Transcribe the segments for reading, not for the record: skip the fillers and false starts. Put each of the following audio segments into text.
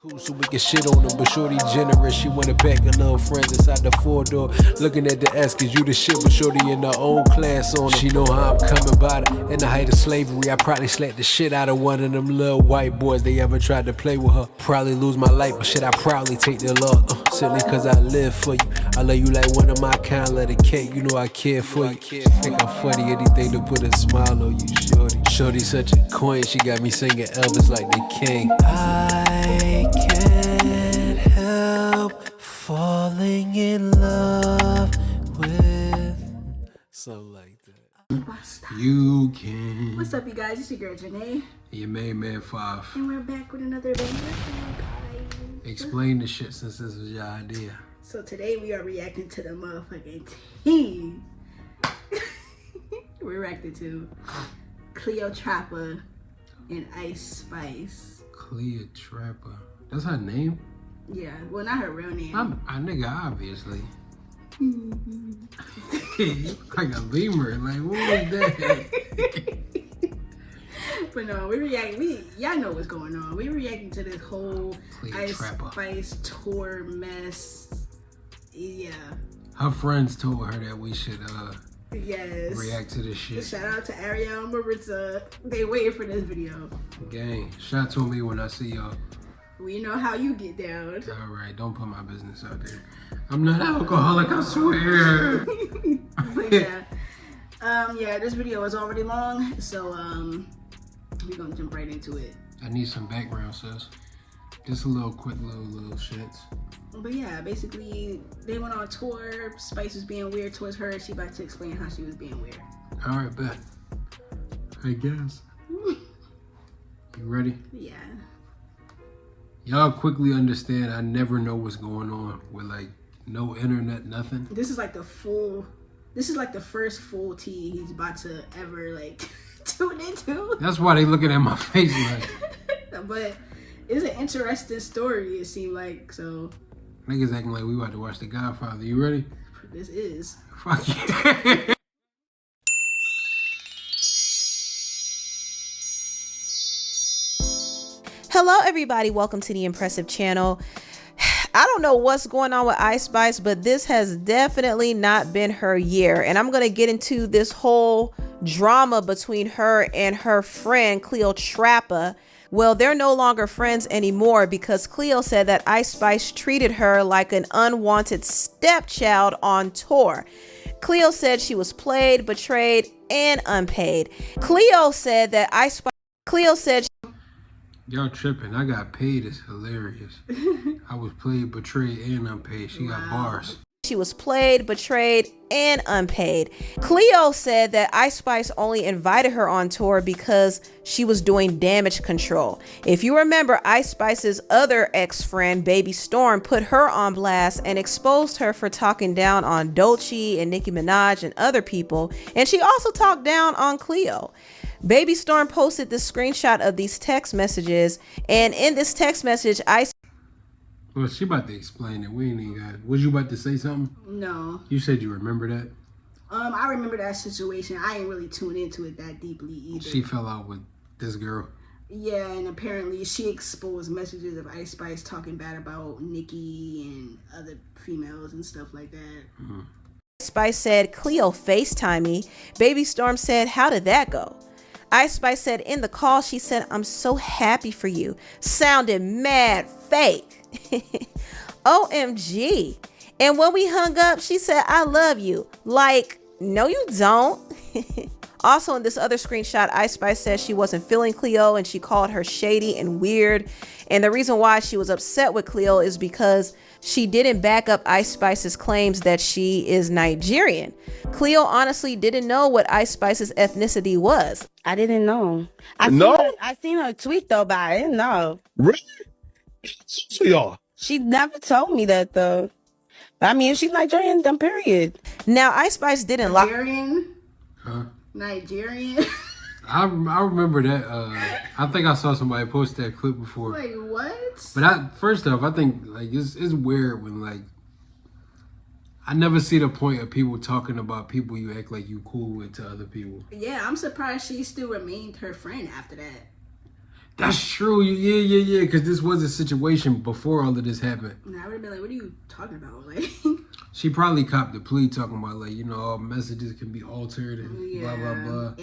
Cool, so we can shit on them, but shorty generous. She wanna pack her little friends inside the 4-door. Looking at the ass, cause you the shit, but shorty in her own class on her. She know how I'm coming by it. In the height of slavery, I probably slapped the shit out of one of them little white boys. They ever tried to play with her. Probably lose my life, but shit, I proudly take their love. Simply cause I live for you. I love you like one of my kind, let it cake. You know I care for you. Think I'm funny, anything to put a smile on you, shorty. Shorty such a queen, she got me singing Elvis like the king. I can't help falling in love with something like that. You can. What's up, you guys? It's your girl Janae. Your main man 5. And we're back with another banger. Explain the shit since this was your idea. So today we are reacting to the motherfucking tea. We're reacting to Cleoptrapa and Ice Spice. Cleoptrapa. That's her name? Yeah, well, not her real name. I nigga, obviously. Like a lemur. Like, what was that? But no, y'all know what's going on. We reacting to this whole Ice Spice tour mess. Yeah. Her friends told her that we should yes, react to this shit. Shout out to Ariel and Maritza. They waiting for this video. Gang, shout to me when I see y'all. We know how you get down. All right, don't put my business out there. I'm not alcoholic, I swear. But yeah, yeah, this video is already long, so we're gonna jump right into it. I need some background, sis. Just a little quick little shits. But yeah, basically they went on tour. Spice was being weird towards her. She about to explain how she was being weird. All right, bet. I guess. You ready? Yeah. Y'all quickly understand I never know what's going on with like no internet, nothing. This is like the first full tea he's about to ever like tune into. That's why they looking at my face like. But it's an interesting story, it seemed like, so. Niggas acting like we about to watch The Godfather. You ready? This is. Fuck yeah. Hello everybody, welcome to the Impressive channel. I don't know what's going on with Ice Spice, but this has definitely not been her year. And I'm going to get into this whole drama between her and her friend Cleoptrapa. Well, they're no longer friends anymore because Cleo said that Ice Spice treated her like an unwanted stepchild on tour. Cleo said she was played, betrayed, and unpaid. Cleo said that Y'all tripping. I got paid is hilarious. I was played, betrayed, and unpaid. She got bars. She was played, betrayed, and unpaid. Cleo said that Ice Spice only invited her on tour because she was doing damage control. If you remember, Ice Spice's other ex-friend, Baby Storm, put her on blast and exposed her for talking down on Dolce and Nicki Minaj and other people. And she also talked down on Cleo. Baby Storm posted this screenshot of these text messages, and in this text message, Well, she about to explain it. We ain't even got it. Was you about to say something? No. You said you remember that? I remember that situation. I ain't really tuned into it that deeply either. She fell out with this girl. Yeah, and apparently she exposed messages of Ice Spice talking bad about Nicki and other females and stuff like that. Mm-hmm. Spice said, Cleo FaceTime me. Baby Storm said, how did that go? Ice Spice said in the call, she said, I'm so happy for you. Sounded mad fake. OMG. And when we hung up, she said, I love you. Like, no, you don't. Also, in this other screenshot, Ice Spice says she wasn't feeling Cleo and she called her shady and weird. And the reason why she was upset with Cleo is because she didn't back up Ice Spice's claims that she is Nigerian. Cleo honestly didn't know what Ice Spice's ethnicity was. I didn't know. I seen her tweet though, but I didn't know. Really? So y'all. She never told me that though. I mean, if she's Nigerian, then period. Now, Ice Spice didn't lie. Nigerian? Huh? Nigerian? I remember that. I think I saw somebody post that clip before. Wait, what? But first off, I think like it's weird when like I never see the point of people talking about people you act like you cool with to other people. Yeah, I'm surprised she still remained her friend after that. That's true. Yeah. Because this was a situation before all of this happened. And I would have been like, what are you talking about? Like, she probably copped the plea talking about, like, you know, all messages can be altered and blah, blah, blah.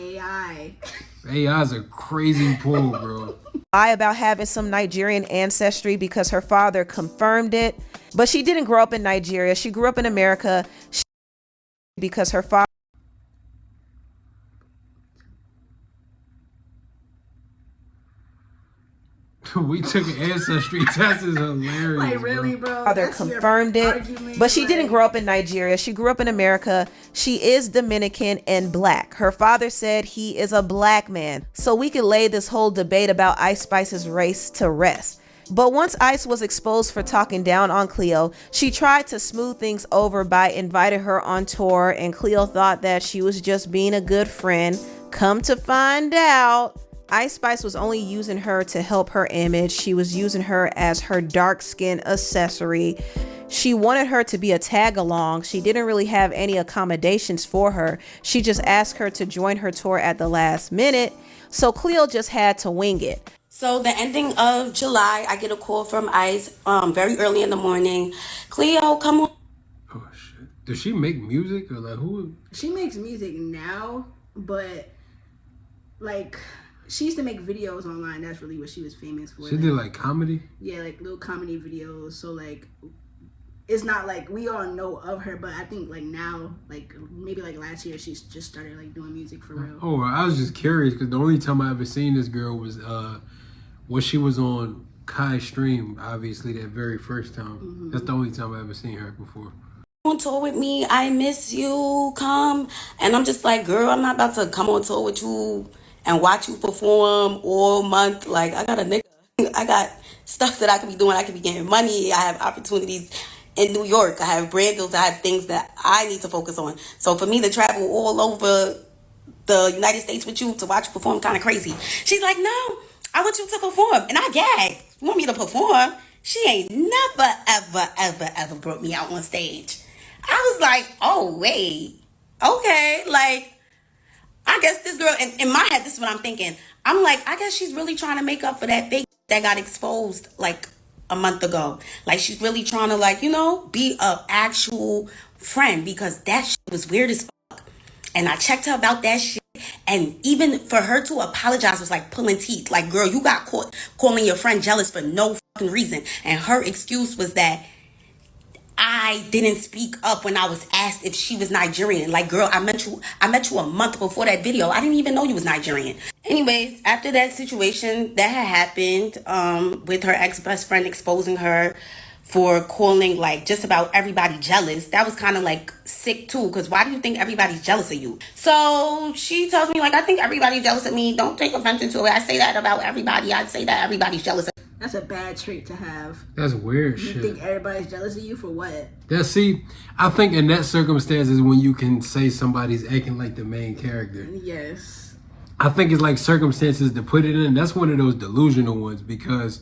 AI's a crazy pull, bro. Lie about having some Nigerian ancestry because her father confirmed it. But she didn't grow up in Nigeria. She grew up in America because her father. We took an ancestry test. Is hilarious. Like, really, bro? Father confirmed it, but she didn't grow up in Nigeria. She grew up in America. She is Dominican and black. Her father said he is a black man. So we could lay this whole debate about Ice Spice's race to rest. But once Ice was exposed for talking down on Cleo, she tried to smooth things over by inviting her on tour, and Cleo thought that she was just being a good friend. Come to find out, Ice Spice was only using her to help her image. She was using her as her dark skin accessory. She wanted her to be a tag along. She didn't really have any accommodations for her. She just asked her to join her tour at the last minute. So Cleo just had to wing it. So the ending of July, I get a call from Ice very early in the morning. Cleo, come on. Oh, shit. Does she make music or like who? She makes music now, but like, she used to make videos online. That's really what she was famous for. She did like comedy? Yeah, like little comedy videos. So like, it's not like we all know of her, but I think like now, like maybe like last year, she's just started like doing music for real. Oh, I was just curious because the only time I ever seen this girl was when she was on Kai's stream, obviously that very first time. Mm-hmm. That's the only time I ever seen her before. On tour with me, I miss you, come. And I'm just like, girl, I'm not about to come on tour with you and watch you perform all month. Like, I got a nigga. I got stuff that I could be doing. I could be getting money. I have opportunities in New York. I have brand deals. I have things that I need to focus on. So for me to travel all over the United States with you to watch you perform, kind of crazy. She's like, no, I want you to perform. And I gagged. You want me to perform? She ain't never, ever brought me out on stage. I was like, oh, wait. Okay. Like, I guess this girl, in my head, this is what I'm thinking. I'm like, I guess she's really trying to make up for that fake that got exposed like a month ago. Like, she's really trying to, like, you know, be a actual friend, because that shit was weird as fuck. And I checked her about that shit. And even for her to apologize was like pulling teeth. Like, girl, you got caught calling your friend jealous for no fucking reason. And her excuse was that I didn't speak up when I was asked if she was Nigerian. Like, girl, I met you a month before that video. I didn't even know you was Nigerian. Anyways, after that situation that had happened with her ex-best friend exposing her for calling like just about everybody jealous, that was kind of like sick too, because why do you think everybody's jealous of you? So she tells me, like, I think everybody's jealous of me. Don't take offense to it. I say that about everybody. I say that everybody's jealous of me. That's a bad trait to have. That's weird you shit. You think everybody's jealous of you for what? See, I think in that circumstance is when you can say somebody's acting like the main character. Yes. I think it's like circumstances to put it in. That's one of those delusional ones, because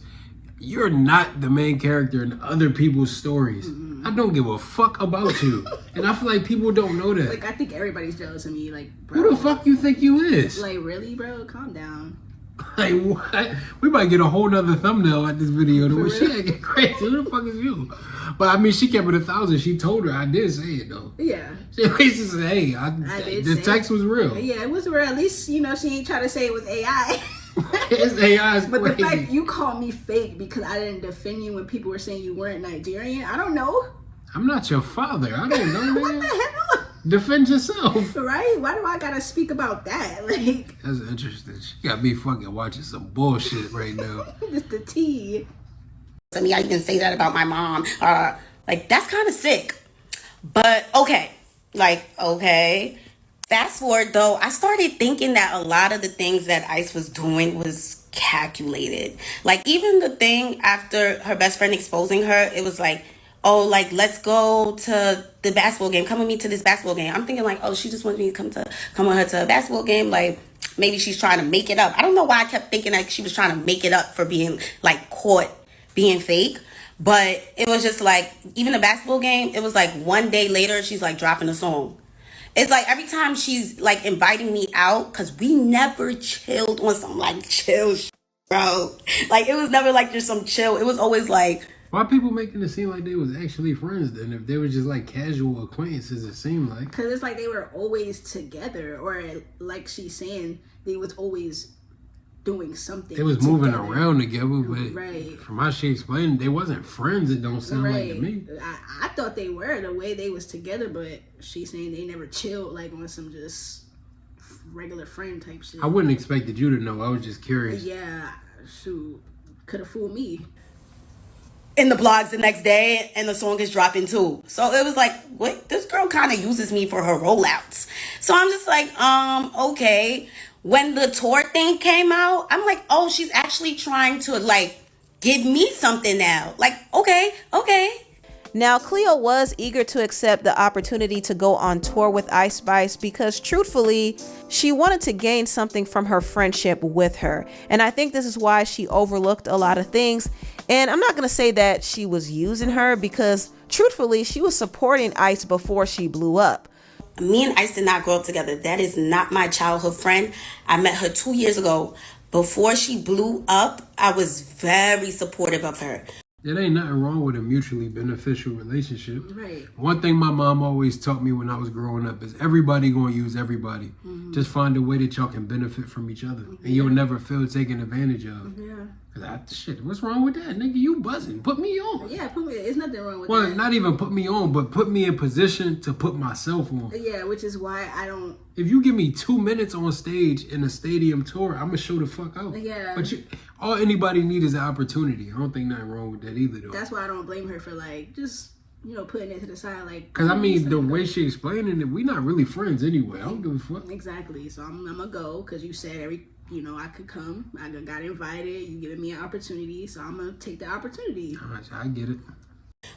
you're not the main character in other people's stories. Mm-hmm. I don't give a fuck about you. And I feel like people don't know that. Like, I think everybody's jealous of me. Like, bro. Who the fuck you think you is? Like, really, bro? Calm down. Like, what? We might get a whole nother thumbnail at this video the way she acting crazy. Who the fuck is you? But I mean, she kept it 1,000. She told her. I did say it though. Yeah. She at least said, "Hey, the text was real." Yeah, it was real. At least, you know, she ain't trying to say it was AI. It's AI. But the fact you called me fake because I didn't defend you when people were saying you weren't Nigerian, I don't know. I'm not your father. I don't know, man. What the hell? Defend yourself. Right? Why do I gotta speak about that? Like, that's interesting. She got me fucking watching some bullshit right now. Just the tea. To me, I can say that about my mom. Like, that's kind of sick. But okay. Like, okay. Fast forward though, I started thinking that a lot of the things that Ice was doing was calculated. Like, even the thing after her best friend exposing her, it was like, oh, like, let's go to the basketball game. Come with me to this basketball game. I'm thinking like, oh, she just wanted me to come with her to a basketball game. Like, maybe she's trying to make it up. I don't know why I kept thinking like she was trying to make it up for being like caught being fake. But it was just like, even the basketball game, it was like one day later, she's like dropping a song. It's like every time she's like inviting me out, because we never chilled on some like chill shit. bro. Like, it was never like just some chill. It was always like... Why people making it seem like they was actually friends then? If they were just like casual acquaintances, it seemed like. Because it's like they were always together. Or like she's saying, they was always doing something. They was together. moving around together, but right. from how she explained, they wasn't friends. It don't sound like to me. I thought they were the way they was together, but she's saying they never chilled like on some just regular friend type shit. I wouldn't expected you to know. I was just curious. Yeah, shoot, could have fooled me. In the blogs the next day, and the song is dropping too. So it was like, what? This girl kind of uses me for her rollouts. So I'm just like, okay. When the tour thing came out, I'm like, oh, she's actually trying to like give me something now. Like, okay. Now, Cleo was eager to accept the opportunity to go on tour with Ice Spice because truthfully, she wanted to gain something from her friendship with her. And I think this is why she overlooked a lot of things. And I'm not going to say that she was using her because truthfully, she was supporting Ice before she blew up. Me and Ice did not grow up together. That is not my childhood friend. I met her 2 years ago. Before she blew up, I was very supportive of her. There ain't nothing wrong with a mutually beneficial relationship. Right. One thing my mom always taught me when I was growing up is everybody gonna use everybody. Mm-hmm. Just find a way that y'all can benefit from each other. Mm-hmm. And you'll never feel taken advantage of. Yeah. Shit, what's wrong with that? Nigga, you buzzing. Put me on. Yeah, there's nothing wrong with that. Well, not even put me on, but put me in position to put myself on. Yeah, which is why I don't... If you give me 2 minutes on stage in a stadium tour, I'm going to show the fuck out. Yeah. But all anybody need is an opportunity. I don't think nothing wrong with that either, though. That's why I don't blame her for, like, just... putting it to the side, like... Because, I mean, the way she explaining it, we not really friends anyway. I don't give a fuck. Exactly. So I'm going to go, because you said I could come. I got invited. You giving me an opportunity, so I'm going to take the opportunity. I get it.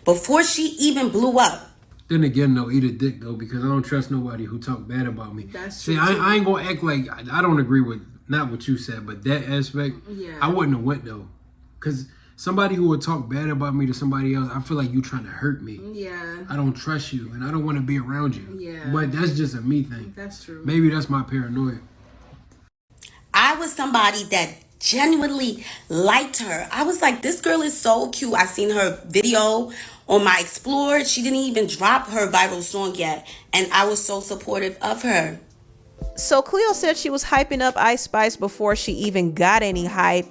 Before she even blew up. Then again, though, eat a dick, though, because I don't trust nobody who talk bad about me. That's See, true. I ain't going to act like... I don't agree with not what you said, but that aspect, yeah. I wouldn't have went, though. Because... somebody who would talk bad about me to somebody else, I feel like you trying to hurt me. Yeah. I don't trust you, and I don't want to be around you. Yeah. But that's just a me thing. That's true. Maybe that's my paranoia. I was somebody that genuinely liked her. I was like, this girl is so cute. I seen her video on my Explore. She didn't even drop her viral song yet. And I was so supportive of her. So Cleo said she was hyping up Ice Spice before she even got any hype.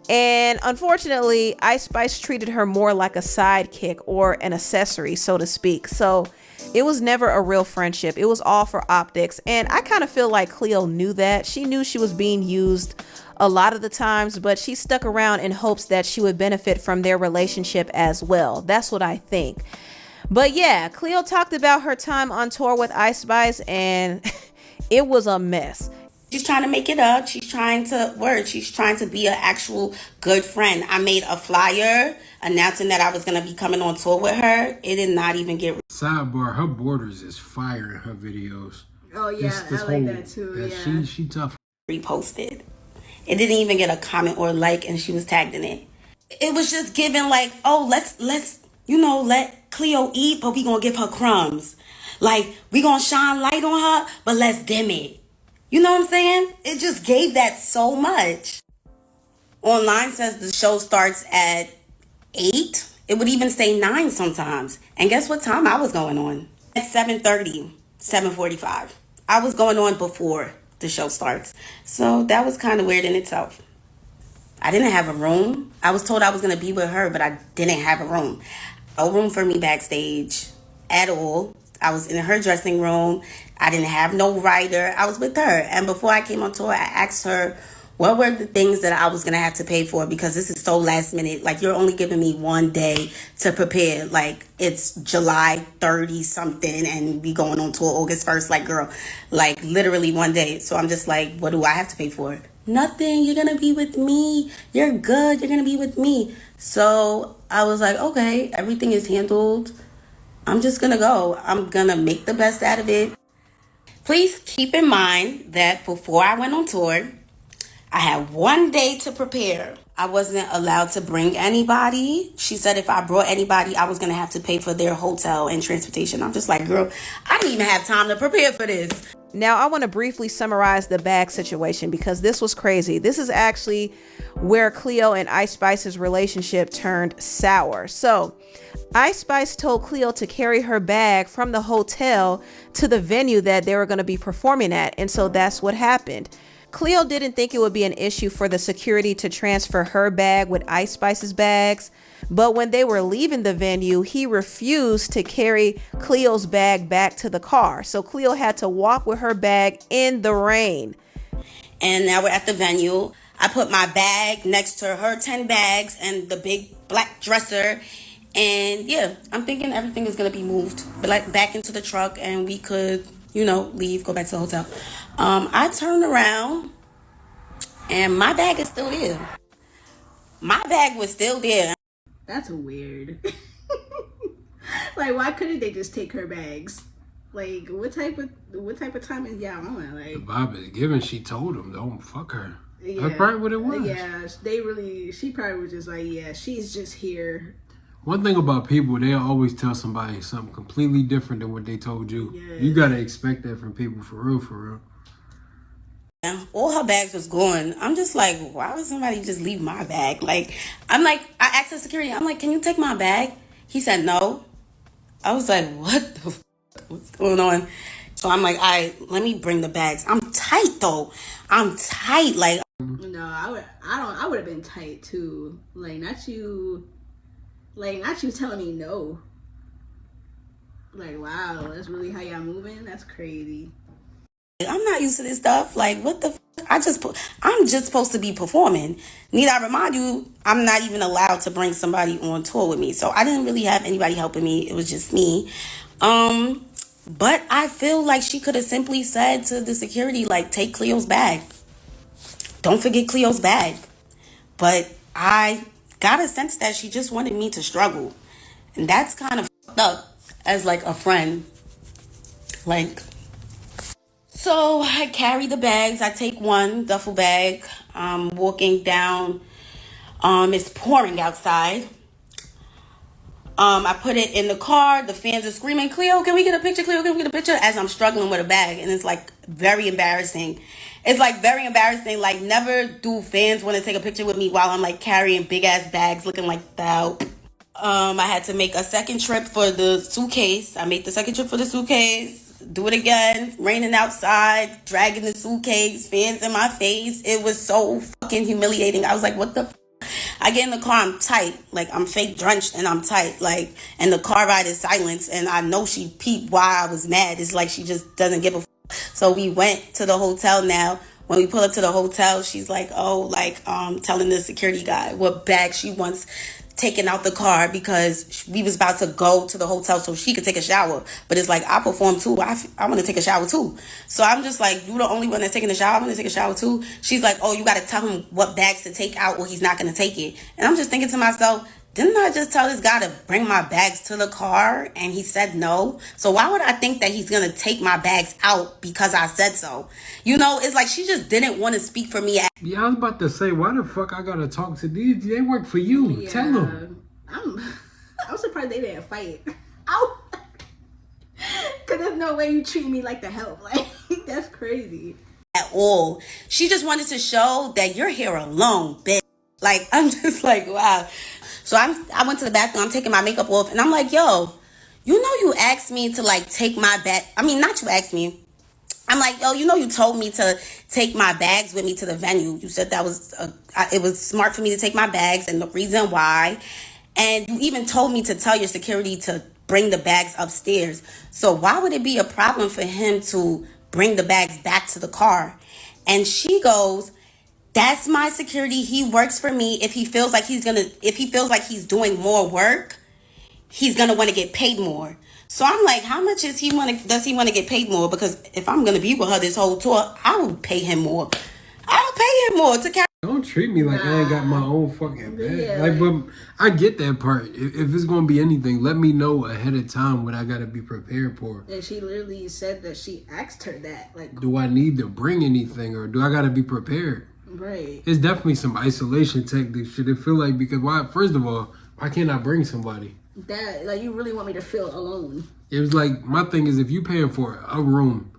And unfortunately, Ice Spice treated her more like a sidekick or an accessory, so to speak. So it was never a real friendship. It was all for optics. And I kind of feel like Cleo knew that. She knew she was being used a lot of the times, but she stuck around in hopes that she would benefit from their relationship as well. That's what I think. But yeah, Cleo talked about her time on tour with Ice Spice, and it was a mess. She's trying to make it up. She's trying to be an actual good friend. I made a flyer announcing that I was going to be coming on tour with her. It did not even get... Sidebar, her borders is fire in her videos. Oh, yeah, I like that too, yeah. She tough. Reposted. It didn't even get a comment or like, and she was tagged in it. It was just given like, oh, let's let Cleo eat, but we going to give her crumbs. Like, we going to shine light on her, but let's dim it. You know what I'm saying? It just gave that so much. Online says the show starts at 8. It would even say 9 sometimes. And guess what time I was going on? At 7:30, 7:45. I was going on before the show starts. So that was kind of weird in itself. I didn't have a room. I was told I was going to be with her, but I didn't have a room. No room for me backstage at all. I was in her dressing room. I didn't have no writer. I was with her. And before I came on tour, I asked her what were the things that I was going to have to pay for, because this is so last minute. Like, you're only giving me one day to prepare. Like, it's July 30 something and we going on tour August 1st. Like, girl, like literally one day. So I'm just like, what do I have to pay for? Nothing. You're going to be with me. You're good. You're going to be with me. So I was like, okay, everything is handled. I'm just going to go. I'm going to make the best out of it. Please keep in mind that before I went on tour, I had one day to prepare. I wasn't allowed to bring anybody. She said if I brought anybody, I was going to have to pay for their hotel and transportation. I'm just like, girl, I didn't even have time to prepare for this. Now, I want to briefly summarize the bag situation because this was crazy. This is actually where Cleo and Ice Spice's relationship turned sour. So, Ice Spice told Cleo to carry her bag from the hotel to the venue that they were going to be performing at. And so that's what happened. Cleo didn't think it would be an issue for the security to transfer her bag with Ice Spice's bags, but when they were leaving the venue, he refused to carry Cleo's bag back to the car. So Cleo had to walk with her bag in the rain. And now we're at the venue. I put my bag next to her 10 bags and the big black dresser. And yeah, I'm thinking everything is going to be moved back into the truck and we could, leave, go back to the hotel. I turned around and my bag is still there. My bag was still there. That's weird. Like, why couldn't they just take her bags? Like, what type of time is y'all on? Like, The vibe is given. She told him, don't fuck her. yeah, That's probably what it was. Yeah, she probably was just like, yeah, she's just here. One thing about people, they always tell somebody something completely different than what they told you. Yeah. You gotta expect that from people, for real, for real. All her bags was gone. I'm just like, why would somebody just leave my bag? Like, I asked the security, I'm like, can you take my bag? He said no. I was like, what the what's going on? So I'm like, all right, let me bring the bags. I'm tight though. I'm tight. Like, No, I would have been tight too. Like, not you telling me no. Like, wow, that's really how y'all moving? That's crazy. I'm not used to this stuff. Like, what the f-? I'm just supposed to be performing. Need I remind you, I'm not even allowed to bring somebody on tour with me. So I didn't really have anybody helping me. It was just me. But I feel like she could have simply said to the security, like, take Cleo's bag. Don't forget Cleo's bag. But I got a sense that she just wanted me to struggle. And that's kind of fucked up as like a friend. Like, so I carry the bags. I take one duffel bag. Walking down. It's pouring outside. I put it in the car. The fans are screaming, Cleo, can we get a picture? Cleo, can we get a picture? As I'm struggling with a bag. And it's like very embarrassing. It's like very embarrassing. Like, never do fans want to take a picture with me while I'm like carrying big ass bags looking like that. I had to make a second trip for the suitcase. I made the second trip for the suitcase. Do it again. Raining outside. Dragging the suitcase. Fans in my face. It was so fucking humiliating. I was like, what the f-? I get in the car, I'm tight. Like, I'm fake drenched and I'm tight. Like, and the car ride is silence. And I know she peeped why I was mad. It's like she just doesn't give a f-. So we went to the hotel now. When we pull up to the hotel, she's like, telling the security guy what bag she wants taken out the car because we was about to go to the hotel so she could take a shower. But it's like, I perform too. I want to take a shower too. So I'm just like, you the only one that's taking a shower? I'm going to take a shower too. She's like, oh, you got to tell him what bags to take out or he's not going to take it. And I'm just thinking to myself, didn't I just tell this guy to bring my bags to the car and he said no? So why would I think that he's going to take my bags out because I said so? It's like she just didn't want to speak for me. Yeah, I was about to say, why the fuck I gotta talk to these? They work for you. Yeah, Tell them. I'm surprised they didn't fight. Ow! Because there's no way you treat me like the help. Like, that's crazy. At all. She just wanted to show that you're here alone, bitch. Like, I'm just like, wow. So I went to the bathroom. I'm taking my makeup off. And I'm like, yo, you asked me to, like, take my bag. I mean, not you asked me. I'm like, yo, you told me to take my bags with me to the venue. You said that was, it was smart for me to take my bags and the reason why. And you even told me to tell your security to bring the bags upstairs. So why would it be a problem for him to bring the bags back to the car? And she goes, that's my security. He works for me. If he feels like he's doing more work, he's going to want to get paid more. So I'm like, how much does he want to get paid more? Because if I'm going to be with her this whole tour, I will pay him more. I'll pay him more to carry. Don't treat me like I ain't got my own fucking bag. Yeah, like, but I get that part. If it's gonna be anything, let me know ahead of time what I gotta be prepared for. And she literally said that she asked her that. Like, do I need to bring anything or do I gotta be prepared? Right. It's definitely some isolation tactics. Should it feel like, because why? First of all, why can't I bring somebody? That, like, you really want me to feel alone. It was like, my thing is, if you paying for a room,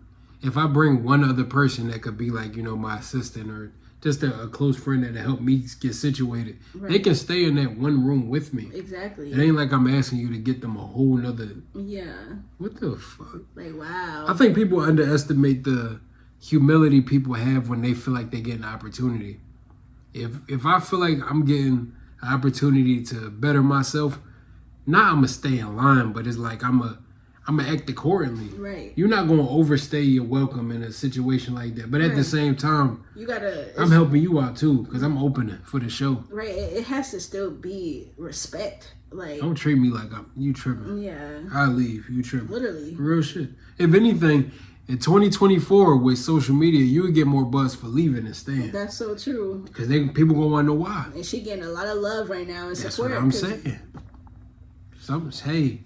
if I bring one other person that could be like, you know, my assistant or just a close friend that help me get situated, they can stay in that one room with me. Exactly. It ain't like I'm asking you to get them a whole nother. Yeah. What the fuck? Like, wow. I think people underestimate the humility people have when they feel like they get an opportunity. If I feel like I'm getting an opportunity to better myself, not I'm gonna stay in line, but it's like I'm gonna act accordingly. Right. You're not gonna overstay your welcome in a situation like that. But at the same time, you gotta. I'm helping you out too, because I'm open for the show. Right. It has to still be respect. Like, Don't treat me like you tripping. yeah. I leave. You tripping. Literally. Real shit. If anything, in 2024 with social media, you would get more buzz for leaving than staying. That's so true. Because people gonna want to know why. And she getting a lot of love right now and That's support. what I'm saying. Hey.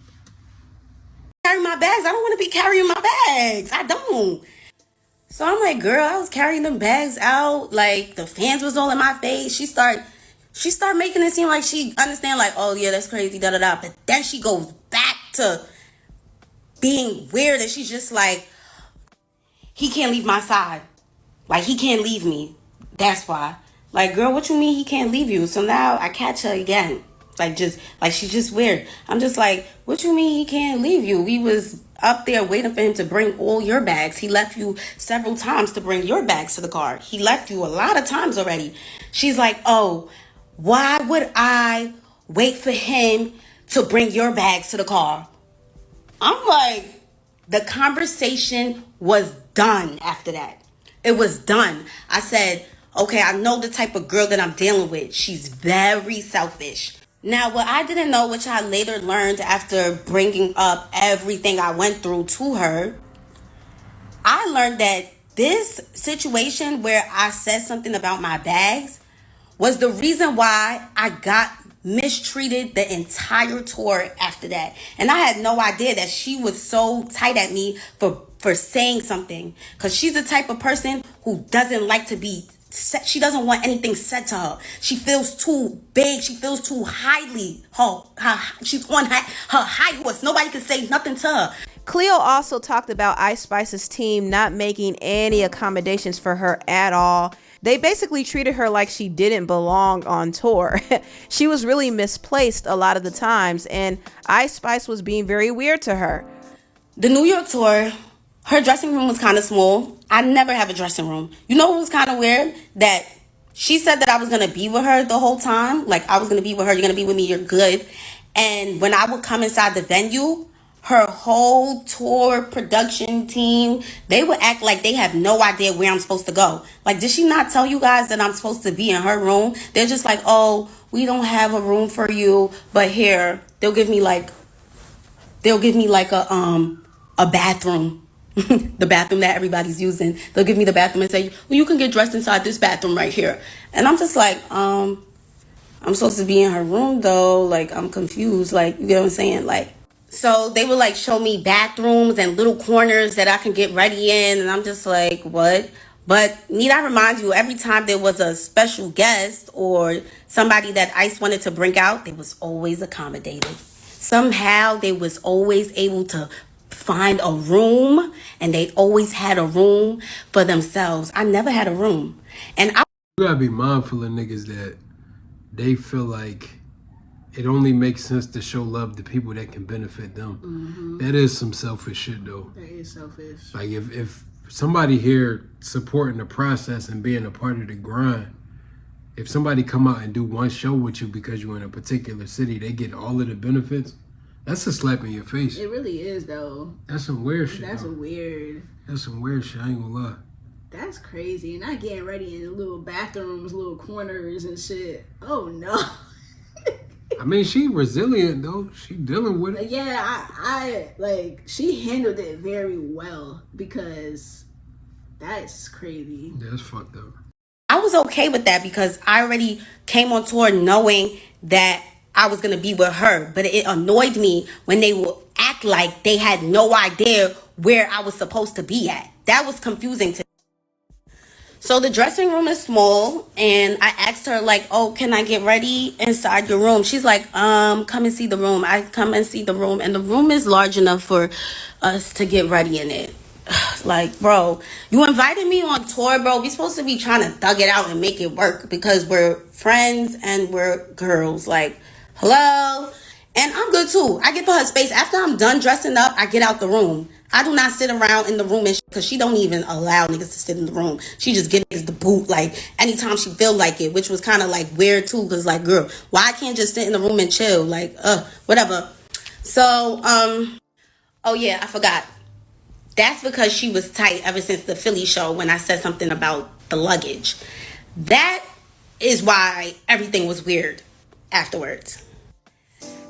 Carry my bags. I don't want to be carrying my bags. I don't. So I'm like, girl, I was carrying them bags out. Like, the fans was all in my face. She start making it seem like she understand, like, oh yeah, that's crazy, da da da. But then she goes back to being weird, and she's just like, he can't leave my side. Like, he can't leave me. That's why. Like, girl, what you mean he can't leave you? So now I catch her again. Like she's just weird. I'm just like, what you mean he can't leave you? We was up there waiting for him to bring all your bags. He left you several times to bring your bags to the car. He left you a lot of times already. She's like, oh, why would I wait for him to bring your bags to the car? I'm like, the conversation was done after that. It was done. I said, okay, I know the type of girl that I'm dealing with. She's very selfish. Now, what I didn't know, which I later learned after bringing up everything I went through to her, I learned that this situation where I said something about my bags was the reason why I got mistreated the entire tour after that. And I had no idea that she was so tight at me for saying something. Because she's the type of person who doesn't like to be said. She doesn't want anything said to her. She feels too big. She feels too highly. She's on her high horse. Nobody can say nothing to her. Cleo also talked about Ice Spice's team not making any accommodations for her at all. They basically treated her like she didn't belong on tour. She was really misplaced a lot of the times, and Ice Spice was being very weird to her. The New York tour, her dressing room was kind of small. I never have a dressing room. You know what was kind of weird? That she said that I was going to be with her the whole time. Like, I was going to be with her. You're going to be with me. You're good. And when I would come inside the venue, her whole tour production team, they would act like they have no idea where I'm supposed to go. Like, did she not tell you guys that I'm supposed to be in her room? They're just like, oh, we don't have a room for you, but here, they'll give me like a bathroom. The bathroom that everybody's using. They'll give me the bathroom and say, well, you can get dressed inside this bathroom right here. And I'm just like, I'm supposed to be in her room though. Like, I'm confused. Like, you get what I'm saying? Like, so they would like show me bathrooms and little corners that I can get ready in. And I'm just like, what? But need I remind you, every time there was a special guest or somebody that Ice wanted to bring out, they was always accommodated. Somehow they was always able to find a room, and they always had a room for themselves. I never had a room. And you gotta be mindful of niggas that they feel like it only makes sense to show love to people that can benefit them. Mm-hmm. That is some selfish shit though. That is selfish. Like if somebody here supporting the process and being a part of the grind, if somebody come out and do one show with you because you're in a particular city, they get all of the benefits. That's a slap in your face. It really is, though. That's some weird shit. That's though. weird. That's some weird shit. I ain't gonna lie. That's crazy. Not getting ready in little bathrooms, little corners and shit. Oh, no. I mean, she resilient, though. She dealing with it. Yeah, I like, she handled it very well because that's crazy. Yeah, that's fucked up. I was okay with that because I already came on tour knowing that I was going to be with her. But it annoyed me when they would act like they had no idea where I was supposed to be at. That was confusing to me. So the dressing room is small, and I asked her like, "Oh, can I get ready inside your room?" She's like, come and see the room." I come and see the room, and the room is large enough for us to get ready in it. Like, bro, you invited me on tour, bro. We supposed to be trying to thug it out and make it work because we're friends and we're girls. Like, hello? And I'm good too. I give her space. After I'm done dressing up, I get out the room. I do not sit around in the room and because she don't even allow niggas to sit in the room. She just give niggas the boot like anytime she feel like it, which was kind of like weird too. Cause like, girl, why I can't just sit in the room and chill? Like, whatever. So, oh yeah, I forgot. That's because she was tight ever since the Philly show when I said something about the luggage. That is why everything was weird afterwards.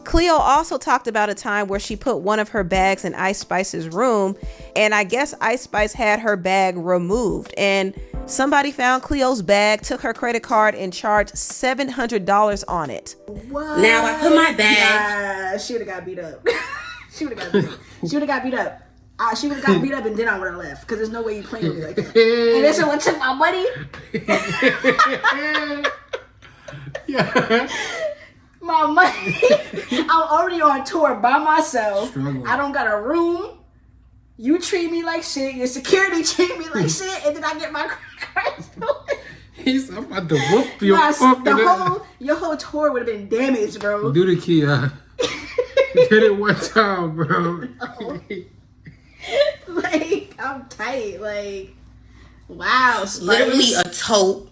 Cleo also talked about a time where she put one of her bags in Ice Spice's room, and I guess Ice Spice had her bag removed, and somebody found Cleo's bag, took her credit card, and charged $700 on it. What? Now I put my bag. Nah, she would have got beat up. She would have got beat up. She would have got beat up. She would have got beat up and then I would have left because there's no way you playing with me like that. And then someone took my money. Yeah. My money. I'm already on tour by myself. I don't got a room. You treat me like shit. Your security treat me like shit. And then I get my credit card. He's I'm about to whoop your your whole tour would have been damaged, bro. Do the key, Get it one time, bro. No. Like, I'm tight. Like, wow. Spice. Literally a tote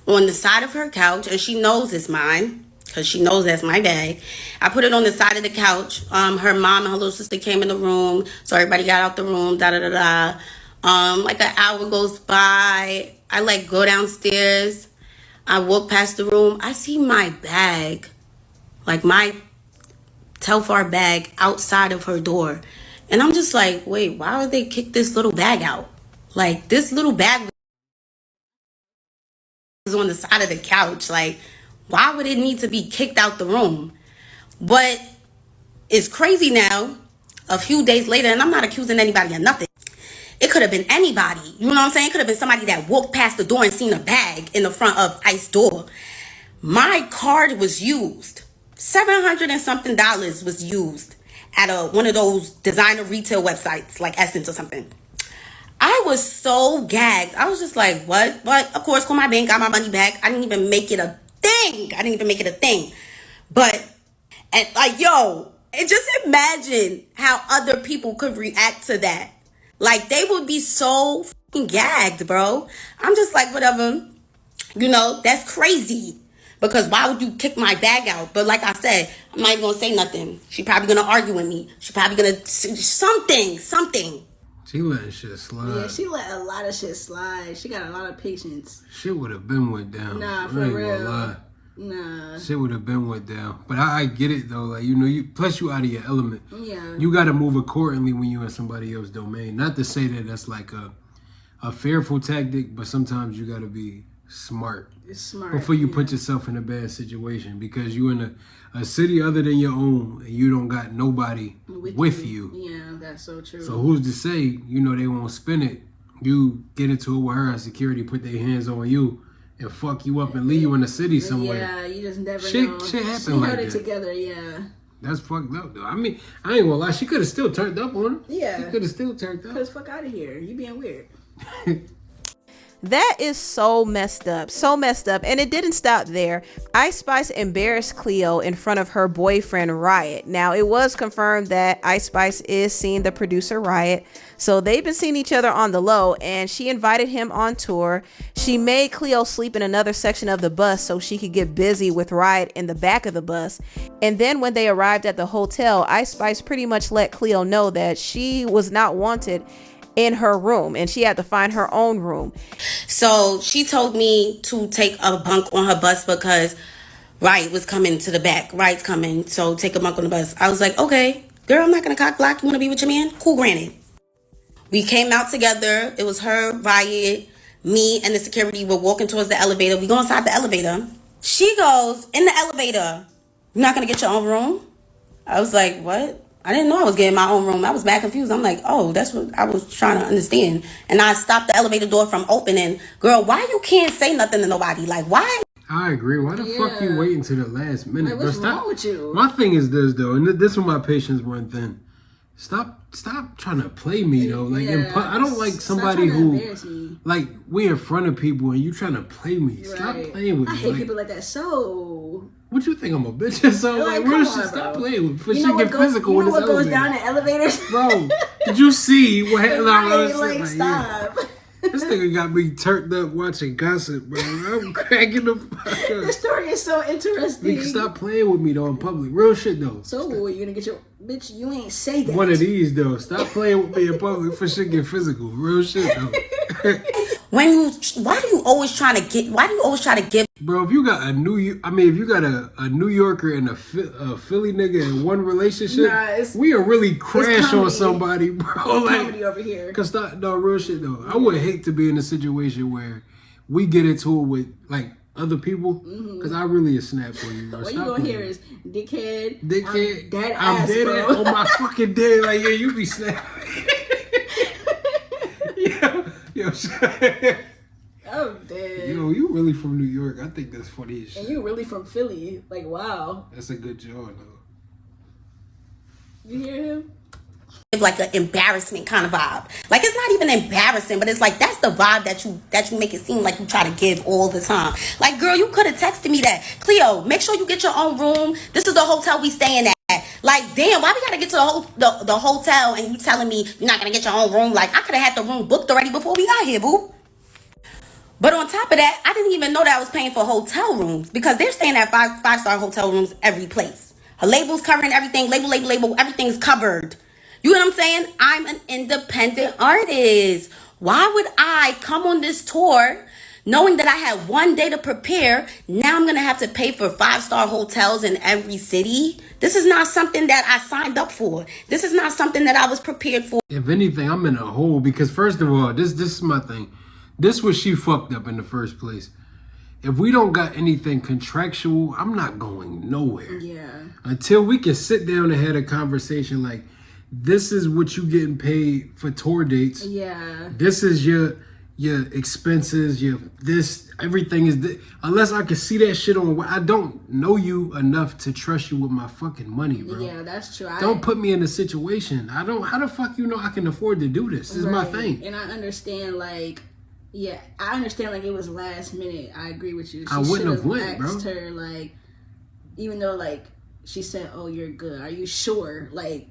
on the side of her couch, and she knows it's mine because she knows that's my bag. I put it on the side of the couch. Her mom and her little sister came in the room, so everybody got out the room. Like an hour goes by. I like go downstairs. I walk past the room. I see my bag, like my Telfar bag, outside of her door. And I'm just like, wait, why would they kick this little bag out? Like, this little bag was on the side of the couch. Like, why would it need to be kicked out the room? But it's crazy now, a few days later, and I'm not accusing anybody of nothing. It could have been anybody. You know what I'm saying? It could have been somebody that walked past the door and seen a bag in the front of Ice door. My card was used. $700 and something was used at one of those designer retail websites like Essence or something. I was so gagged. I was just like, what? But of course, called my bank, got my money back. I didn't even make it a thing. But, and like, yo, and just imagine how other people could react to that. Like, they would be so fucking gagged, bro. I'm just like, whatever. You know, that's crazy. Because why would you kick my bag out? But like I said, I'm not even going to say nothing. She probably going to argue with me. She probably going to something. She letting shit slide. Yeah, she let a lot of shit slide. She got a lot of patience. Shit would have been went down. Nah, for real. Nah. Shit would have been went down. But I get it though. Like, you know, plus you out of your element. Yeah. You got to move accordingly when you in somebody else's domain. Not to say that that's like a fearful tactic, but sometimes you got to be smart. Smart before you put yourself in a bad situation, because you in a city other than your own and you don't got nobody with you. Yeah, that's so true. So who's to say, you know, they won't spin it. You get into it with her, security put their hands on you and fuck you up and leave you in the city somewhere. Yeah, you just never know. Shit happen like that. Together, yeah. That's fucked up though. I mean, I ain't gonna lie, she could have still turned up on him. Yeah. She could have still turned up. Cause fuck out of here. You being weird. That is so messed up, and it didn't stop there. Ice Spice embarrassed Cleo in front of her boyfriend Riot. Now, it was confirmed that Ice Spice is seeing the producer Riot, so they've been seeing each other on the low, and she invited him on tour. She made Cleo sleep in another section of the bus so she could get busy with Riot in the back of the bus. And then when they arrived at the hotel, Ice Spice pretty much let Cleo know that she was not wanted in her room and she had to find her own room. So she told me to take a bunk on her bus because Riot was coming to the back. Riot's coming, so take a bunk on the bus. I was like, okay, girl, I'm not gonna cock block. You wanna be with your man? Cool, granted. We came out together. It was her, Riot, me, and the security were walking towards the elevator. We go inside the elevator. She goes, in the elevator, you're not gonna get your own room? I was like, what? I didn't know I was getting my own room. I was mad confused. I'm like, oh, that's what I was trying to understand. And I stopped the elevator door from opening. Girl, why you can't say nothing to nobody? Like, why? I agree. Why the fuck you waiting to the last minute? Like, what's wrong with you? My thing is this though, and this is when my patience run thin. Stop trying to play me though. Like, I don't like somebody who, like, we in front of people and you trying to play me. Stop playing with me. I hate people like that. So, what you think I'm a bitch or something? Like, real shit. Stop playing with me. For shit get physical with this elevator. What goes down in elevators? Bro, did you see what happened? Like, stop. This nigga got me turned up watching gossip, bro. I'm cracking the fuck up. This story is so interesting. You can stop playing with me though in public. Real shit though. So you gonna get your bitch? You ain't say that. One of these though. Stop playing with me in public for shit get physical. Real shit though. Why do you always try to give? Bro, if you got a New Yorker and a Philly nigga in one relationship, we are really crash on somebody, bro. It's like comedy over here. Cause no real shit though. I would hate to be in a situation where we get into it with like other people, cause I really a snap for you. Bro. What you gonna hear is dickhead. I'm dead bro. on my fucking dead. Like, yeah, you be snapping. Yo, I'm dead. Yo, you really from New York? I think that's funny as shit. And you really from Philly? Like, wow. That's a good job, though. You hear him? Like an embarrassment kind of vibe. Like, it's not even embarrassing, but it's like that's the vibe that you make it seem like you try to give all the time. Like, girl, you could have texted me that. Cleo, make sure you get your own room. This is the hotel we staying at. Like, damn, why we gotta get to the hotel and you telling me you're not gonna get your own room? Like, I could have had the room booked already before we got here, boo. But on top of that, I didn't even know that I was paying for hotel rooms because they're staying at five-star hotel rooms every place. Her label's covering everything. Label, everything's covered. You know what I'm saying? I'm an independent artist. Why would I come on this tour knowing that I had one day to prepare? Now I'm going to have to pay for 5-star hotels in every city. This is not something that I signed up for. This is not something that I was prepared for. If anything, I'm in a hole because first of all, this is my thing. This was she fucked up in the first place. If we don't got anything contractual, I'm not going nowhere. Yeah. Until we can sit down and have a conversation like, this is what you getting paid for tour dates. Yeah. This is your expenses, everything is this. Unless I can see that shit on, I don't know you enough to trust you with my fucking money, bro. Yeah, that's true. Don't put me in a situation. How the fuck you know I can afford to do this? This is my thing. And I understand like it was last minute. I agree with you. I wouldn't have went, bro. Asked her like, even though like she said, "Oh, you're good. Are you sure? Like,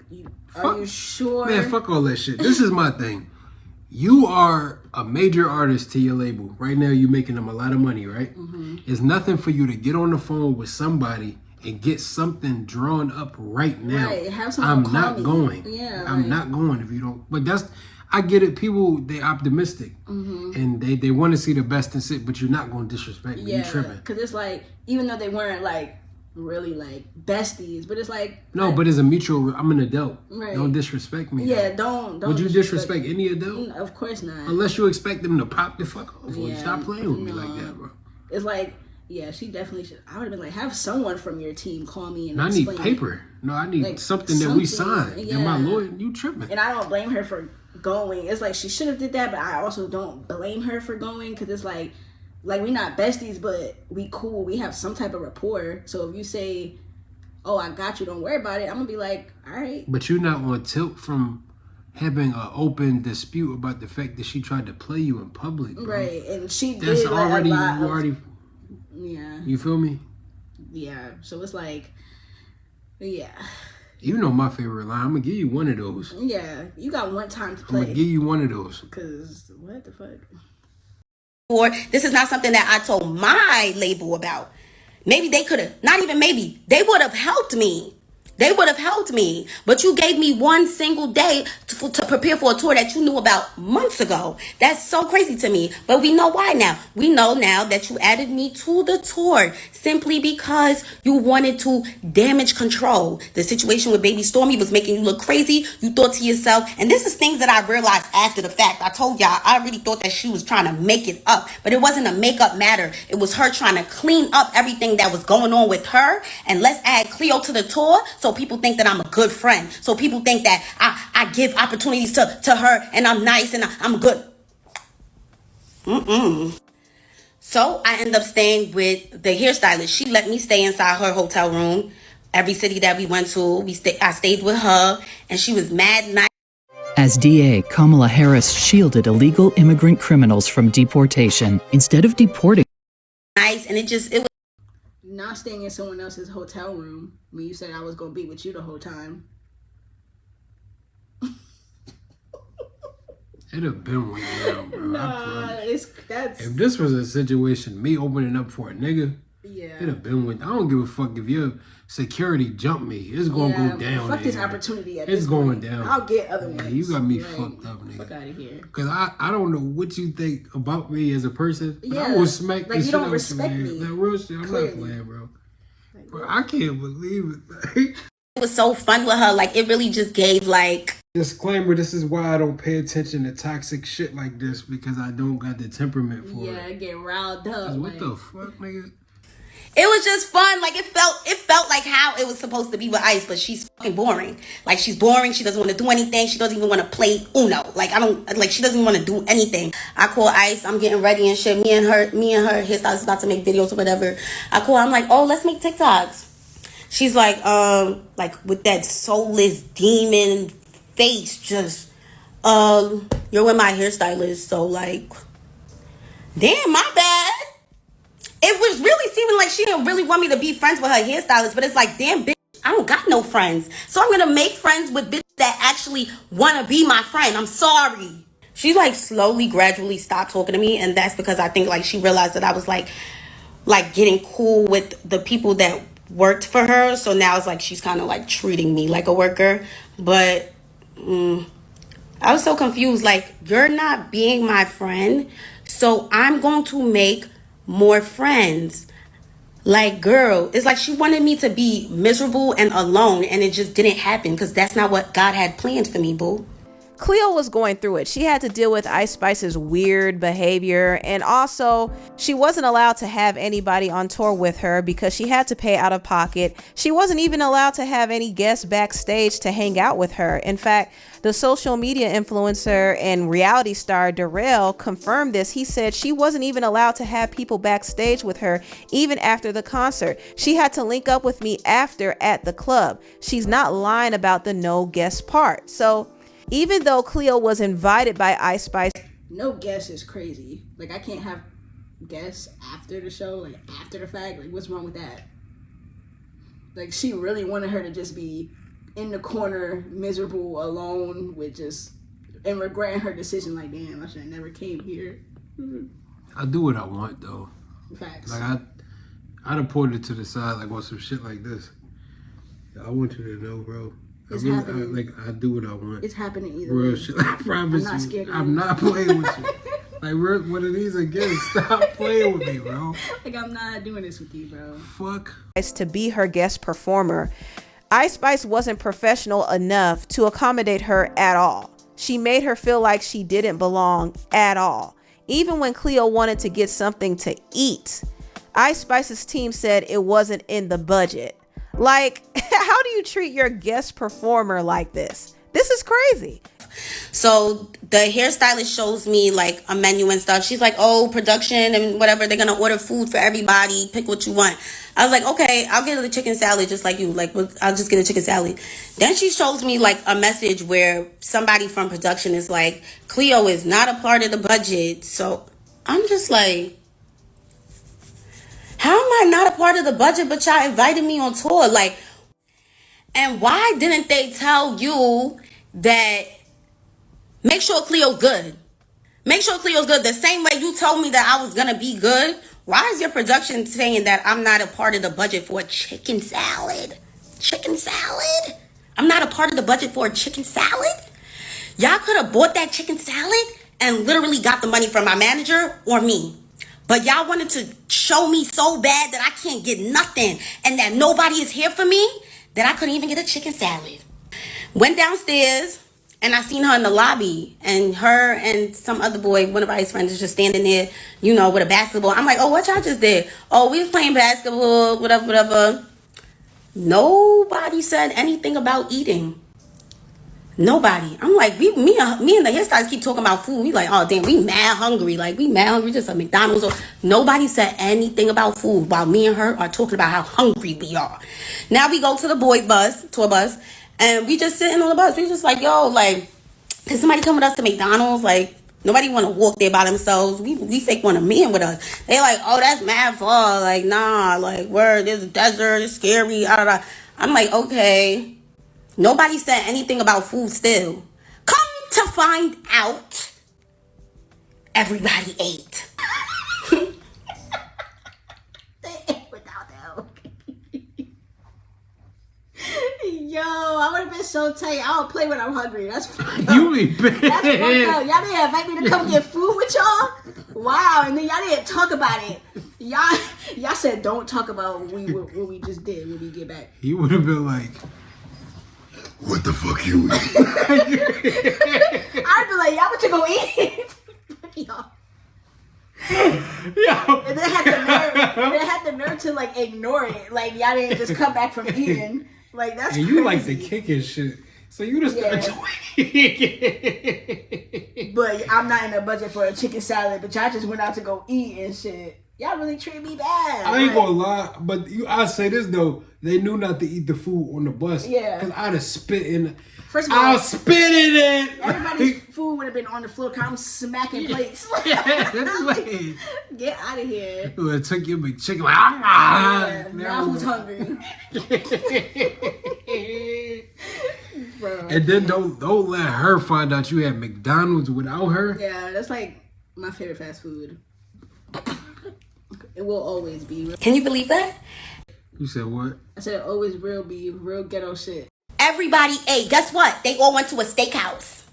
are you sure?" Man, fuck all that shit. This is my thing. You are a major artist to your label. Right now, you're making them a lot of money, right? Mm-hmm. It's nothing for you to get on the phone with somebody and get something drawn up right now. Right. Have someone I'm not going. Yeah. I'm not going if you don't. But I get it. People, they optimistic. Mm-hmm. And they want to see the best in sit, but you're not going to disrespect me. You tripping. Because it's like, even though they weren't like, really like besties, but it's like but it's a mutual. I'm an adult. Right. Don't disrespect me. Yeah, don't. Would you disrespect any adult? Of course not. Unless you expect them to pop the fuck off. Yeah, Stop playing with me like that, bro. It's like, yeah, she definitely should. I would have been like, have someone from your team call me and I explain need paper. No, I need like, something that we signed. Yeah. And my lawyer, you tripping. And I don't blame her for going. It's like she should have did that, but I also don't blame her for going because it's like we not besties, but we cool. We have some type of rapport. So if you say, "Oh, I got you. Don't worry about it," I'm gonna be like, "All right." But you're not on tilt from having an open dispute about the fact that she tried to play you in public, bro. Right? And she that's did already yeah. You feel me? Yeah. So it's like, yeah. You know my favorite line. I'm gonna give you one of those. Yeah, you got one time to play. I'm gonna give you one of those. Cause what the fuck? Or this is not something that I told my label about. Maybe they could have, not even maybe, they would have helped me. They would have helped me. But you gave me one single day to prepare for a tour that you knew about months ago. That's so crazy to me. But we know why now. We know now that you added me to the tour simply because you wanted to damage control. The situation with Baby Stormy was making you look crazy. You thought to yourself, and this is things that I realized after the fact. I told y'all, I really thought that she was trying to make it up. But it wasn't a makeup matter. It was her trying to clean up everything that was going on with her. And let's add Cleo to the tour so so people think that I'm a good friend. So people think that I give opportunities to her and I'm nice and I'm good. So I end up staying with the hairstylist. She let me stay inside her hotel room. Every city that we went to, I stayed with her, and she was mad nice. As DA, Kamala Harris shielded illegal immigrant criminals from deportation instead of deporting. Nice, and it was not staying in someone else's hotel room when you said I was gonna be with you the whole time. It'd have been went down, bro. Nah, that's. If this was a situation, me opening up for a nigga, yeah, it'd have been went. I don't give a fuck if your security jumped me. It's gonna go down. Fuck this opportunity. It's going down. I'll get other ones. You got me fucked up, nigga. Fuck out of here. Cause I don't know what you think about me as a person. But Yeah, I will smack like the you shit don't out of respect you, me. man. Like real shit. I'm Clearly. not playing, bro. Bro, I can't believe it. It was so fun with her. Like, it really just gave, like... Disclaimer, this is why I don't pay attention to toxic shit like this, because I don't got the temperament for it. Yeah, get riled up. What the fuck, nigga? It was just fun. Like, it felt like how it was supposed to be with Ice, but she's fucking boring. Like, she's boring. She doesn't want to do anything. She doesn't even want to play Uno. Like, she doesn't even want to do anything. I call Ice. I'm getting ready and shit. Me and her hairstylist about to make videos or whatever. I call her. I'm like, oh, let's make TikToks. She's like with that soulless demon face, just, you're with my hairstylist, so like, damn, my bad. It was really seeming like she didn't really want me to be friends with her hairstylist, but it's like, damn, bitch, I don't got no friends. So I'm gonna make friends with bitches that actually wanna be my friend. I'm sorry. She like slowly, gradually stopped talking to me, and that's because I think like she realized that I was like getting cool with the people that worked for her. So now it's like she's kind of like treating me like a worker. But I was so confused. Like, you're not being my friend, so I'm going to make more friends. Like, girl, it's like she wanted me to be miserable and alone, and it just didn't happen because that's not what God had planned for me, boo. Cleo was going through it. She had to deal with Ice Spice's weird behavior, and also she wasn't allowed to have anybody on tour with her because she had to pay out of pocket. She wasn't even allowed to have any guests backstage to hang out with her. In fact, the social media influencer and reality star Darrell confirmed this. He said she wasn't even allowed to have people backstage with her even after the concert. She had to link up with me after at the club. She's not lying about the no guest part. So even though Cleo was invited by Ice Spice, no guess is crazy. Like, I can't have guests after the show, like after the fact. Like, what's wrong with that? Like, she really wanted her to just be in the corner, miserable, alone, with just, and regretting her decision. Like, damn, I should have never came here. I do what I want, though. Facts. Like, I'd have pulled it to the side, like, on some shit like this. I want you to know, bro. It's happening. I do what I want. It's happening either Real way. shit. I promise I'm not scared you. of I'm you. not playing with you. Like, one of these again. Stop playing with me, bro. Like, I'm not doing this with you, bro. Fuck. to be her guest performer, Ice Spice wasn't professional enough to accommodate her at all. She made her feel like she didn't belong at all. Even when Cleo wanted to get something to eat, Ice Spice's team said it wasn't in the budget. Like, how do you treat your guest performer like this? This is crazy. So the hairstylist shows me like a menu and stuff. She's like, oh, production and whatever. They're going to order food for everybody. Pick what you want. I was like, okay, I'll get a chicken salad just like you. Like, I'll just get a chicken salad. Then she shows me like a message where somebody from production is like, Cleo is not a part of the budget. So I'm just like, how am I not a part of the budget, but y'all invited me on tour? Like, and why didn't they tell you that make sure Cleo's good? Make sure Cleo's good. The same way you told me that I was going to be good. Why is your production saying that I'm not a part of the budget for a chicken salad? Chicken salad? I'm not a part of the budget for a chicken salad? Y'all could have bought that chicken salad and literally got the money from my manager or me. But y'all wanted to show me so bad that I can't get nothing and that nobody is here for me that I couldn't even get a chicken salad. Went downstairs and I seen her in the lobby, and her and some other boy, one of Ice's friends, is just standing there, you know, with a basketball. I'm like, oh, what y'all just did? Oh, we was playing basketball, whatever. Nobody said anything about eating. Nobody. I'm like, me and the hairstylists keep talking about food. We like, oh damn, we mad hungry. Like, we mad hungry, just a McDonald's. Or nobody said anything about food while me and her are talking about how hungry we are. Now we go to the tour bus, and we just sitting on the bus. We just like, yo, like, can somebody come with us to McDonald's? Like, nobody want to walk there by themselves. We fake want a man with us. They like, oh, that's mad far. Like, nah, like, word, this desert, it's scary. I'm like, okay. Nobody said anything about food still. Come to find out, everybody ate. They ate without that. Yo, I would have been so tight. I don't play when I'm hungry. That's fucked up. You be bad. That's fucked up. Y'all didn't invite me to come get food with y'all? Wow, and then y'all didn't talk about it. Y'all said don't talk about what we just did when we get back. He would have been like, what the fuck you eat? I'd be like, y'all want to go eat? Y'all. Yo. And they had the nerve to like ignore it. Like y'all didn't just come back from eating. Like that's And crazy. you like to kick and shit. So you just start tweaking. But I'm not in the budget for a chicken salad, but y'all just went out to go eat and shit. Y'all really treat me bad. I ain't gonna lie, but I say this though, they knew not to eat the food on the bus. Yeah. Cause I'd have spit in. First of all, I'll spit in it. everybody's food would have been on the floor. Cause I'm smacking plates. Like, Get out of here. well, it took your big chicken like, Yeah, now who's hungry? Bro. And then don't let her find out you had McDonald's without her. Yeah, that's like my favorite fast food. It will always be. Can you believe that? You said what? I said it always will be real ghetto shit. Everybody ate. Guess what? They all went to a steakhouse.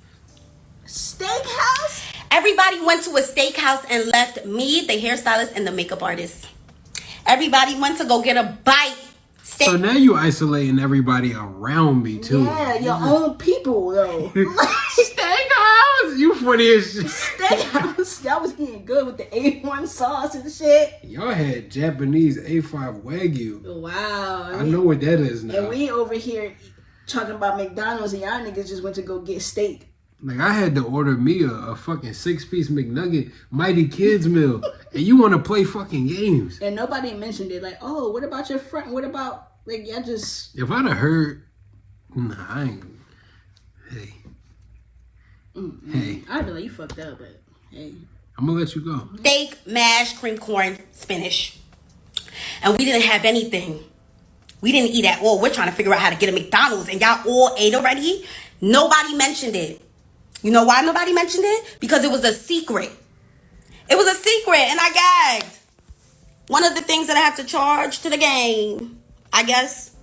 Steakhouse? Everybody went to a steakhouse and left me, the hairstylist, and the makeup artist. Everybody went to go get a bite. So now you isolating everybody around me too. Yeah, your own people though. Steakhouse, you funny as shit. Steakhouse, y'all was eating good with the A1 sauce and shit. Y'all had Japanese A5 Wagyu. Wow. I know what that is now. And we over here talking about McDonald's and y'all niggas just went to go get steak. Like I had to order me a fucking 6-piece McNugget, Mighty Kids meal, and you want to play fucking games. And nobody mentioned it. Like, oh, what about your friend? What about, like, y'all just... If I'd have heard, nah, I ain't. Hey. Hey. I'd be like, you fucked up, but hey. I'm gonna let you go. Steak, mashed cream corn, spinach. And we didn't have anything. We didn't eat at all. We're trying to figure out how to get a McDonald's, and y'all all ate already. Nobody mentioned it. You know why nobody mentioned it? Because it was a secret. It was a secret, and I gagged. One of the things that I have to charge to the game, I guess.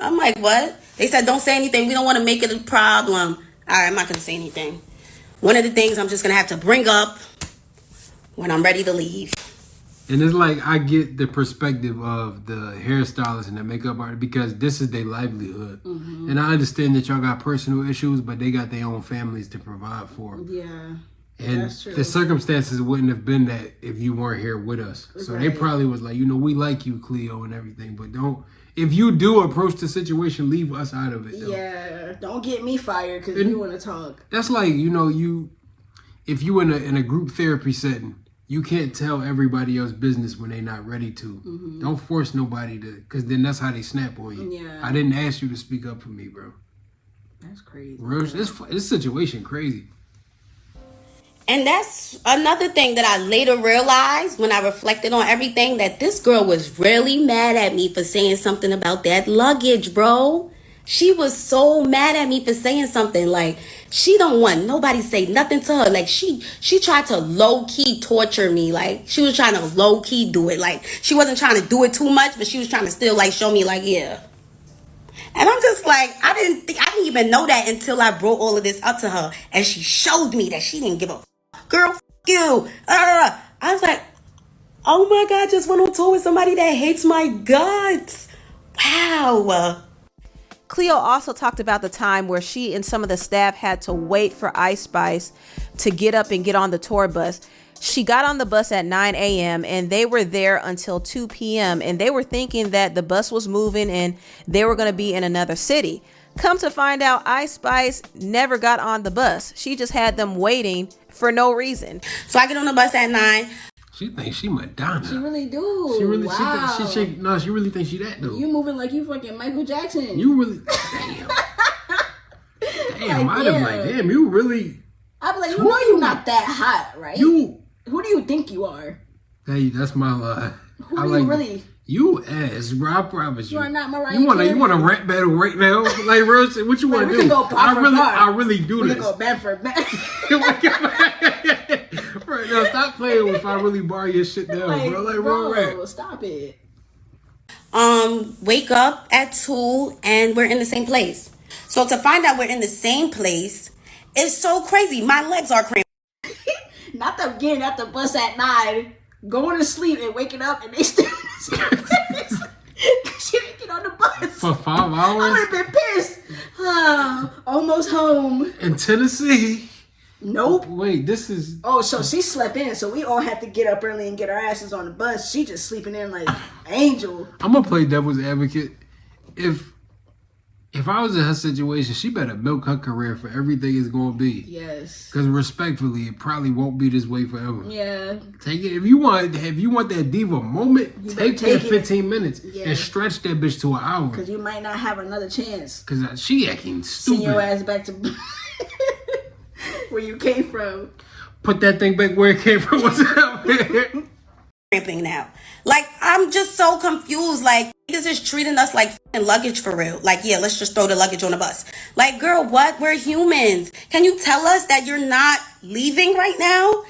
I'm like, what? They said, don't say anything. We don't want to make it a problem. All right, I'm not going to say anything. One of the things I'm just going to have to bring up when I'm ready to leave. And it's like I get the perspective of the hairstylist and the makeup artist because this is their livelihood. Mm-hmm. And I understand that y'all got personal issues, but they got their own families to provide for. Yeah. And That's true. the circumstances wouldn't have been that if you weren't here with us. So they probably was like, we like you, Cleo, and everything, but don't. If you do approach the situation, leave us out of it. Though. Yeah, don't get me fired because you want to talk. That's like if you in a group therapy setting. You can't tell everybody else business when they're not ready to. Mm-hmm. Don't force nobody to, because then that's how they snap on you. Yeah. I didn't ask you to speak up for me, bro. That's crazy. This situation crazy. And that's another thing that I later realized when I reflected on everything, that this girl was really mad at me for saying something about that luggage, bro. She was so mad at me for saying something. Like, she don't want nobody to say nothing to her. Like, she tried to low-key torture me. Like, she was trying to low-key do it. Like, she wasn't trying to do it too much, but she was trying to still, like, show me, like, yeah. And I'm just like, I didn't even know that until I brought all of this up to her. And she showed me that she didn't give a girl, f*** you. I was like, oh my God, just went on tour with somebody that hates my guts. Wow. Cleo also talked about the time where she and some of the staff had to wait for Ice Spice to get up and get on the tour bus. She got on the bus at 9 a.m. and they were there until 2 p.m. and they were thinking that the bus was moving and they were going to be in another city. Come to find out, Ice Spice never got on the bus. She just had them waiting for no reason. So I get on the bus at 9. She thinks she Madonna. She really do. She really, wow. she really thinks she that dude. You moving like you fucking Michael Jackson. You really, damn. Damn, I'd have like, damn, you really. I'd be like, you know you're not that hot, right? You. Who do you think you are? Hey, that's my lie. Who do you really? You ass, bro. I promise you. You are not Mariah You want Carey. a rap battle right now? Like, bro, what you want to do? We can go bar for bar. I really do We this. can go bad for bad. Right now, stop playing with if I really bar your shit down, bro. Like, real rap. Stop it. Wake up at 2 and we're in the same place. So to find out we're in the same place is so crazy. My legs are cramping. Not them getting at the bus at 9, going to sleep and waking up and they still in the same place. She didn't get on the bus. For 5 hours? I would have been pissed. Almost home. In Tennessee? Nope. Wait, this is... Oh, so she slept in, so we all had to get up early and get our asses on the bus. She just sleeping in like angel. I'm going to play devil's advocate. If I was in her situation, she better milk her career for everything it's going to be. Yes. Because respectfully, it probably won't be this way forever. Yeah. Take it. If you want that diva moment, take that 15 minutes and stretch that bitch to an hour. Because you might not have another chance. Because she acting stupid. Send your ass back to where you came from. Put that thing back where it came from. What's happening? Cramping now. Like, I'm just so confused. Like, niggas is treating us like f***ing luggage for real. Like, yeah, let's just throw the luggage on the bus. Like, girl, what? We're humans. Can you tell us that you're not leaving right now?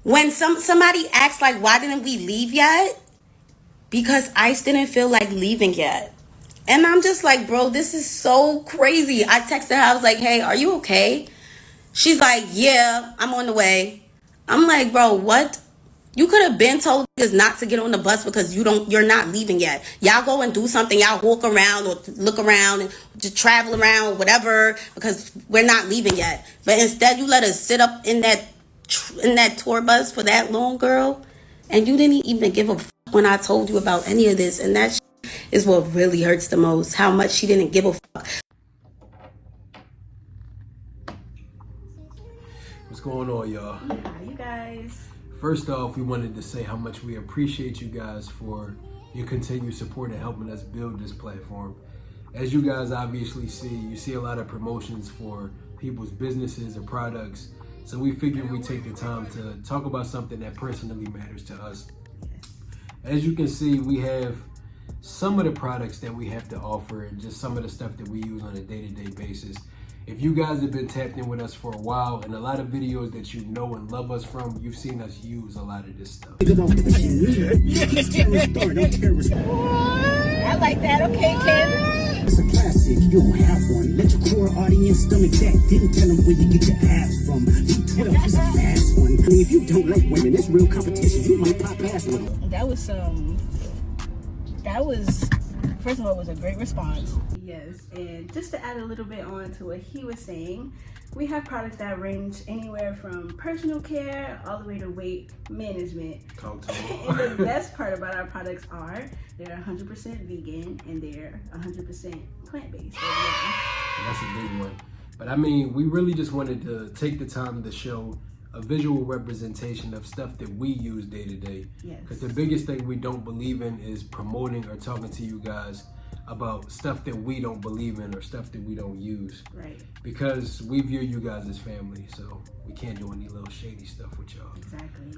When somebody asks, like, why didn't we leave yet? Because Ice didn't feel like leaving yet. And I'm just like, bro, this is so crazy. I texted her. I was like, hey, are you okay? She's like, yeah, I'm on the way. I'm like, bro, what? You could have been told niggas not to get on the bus because you're not leaving yet. Y'all go and do something. Y'all walk around or look around and just travel around, whatever, because we're not leaving yet. But instead, you let us sit up in that tour bus for that long, girl. And you didn't even give a fuck when I told you about any of this. And that is what really hurts the most. How much she didn't give a fuck. What's going on, y'all? Hi, you guys. First off, we wanted to say how much we appreciate you guys for your continued support and helping us build this platform. As you guys obviously see, you see a lot of promotions for people's businesses or products. So we figured we'd take the time to talk about something that personally matters to us. As you can see, we have some of the products that we have to offer and just some of the stuff that we use on a day-to-day basis. If you guys have been tapped in with us for a while and a lot of videos that you know and love us from, you've seen us use a lot of this stuff. I like that. Okay, Ken. It's a classic, you don't have one. Let your core audience stomach that. Didn't tell them where you get your ass from. V12 is a fast one. I mean, if you don't like women, it's real competition. You might pop ass with them. That was, first of all, it was a great response. Yes, and just to add a little bit on to what he was saying, we have products that range anywhere from personal care all the way to weight management. And the best part about our products are they're 100% vegan and they're 100% plant-based. That's a big one. But I mean, we really just wanted to take the time to show a visual representation of stuff that we use day to day. Yes. Because the biggest thing we don't believe in is promoting or talking to you guys about stuff that we don't believe in or stuff that we don't use. Right. Because we view you guys as family, so we can't do any little shady stuff with y'all. Exactly.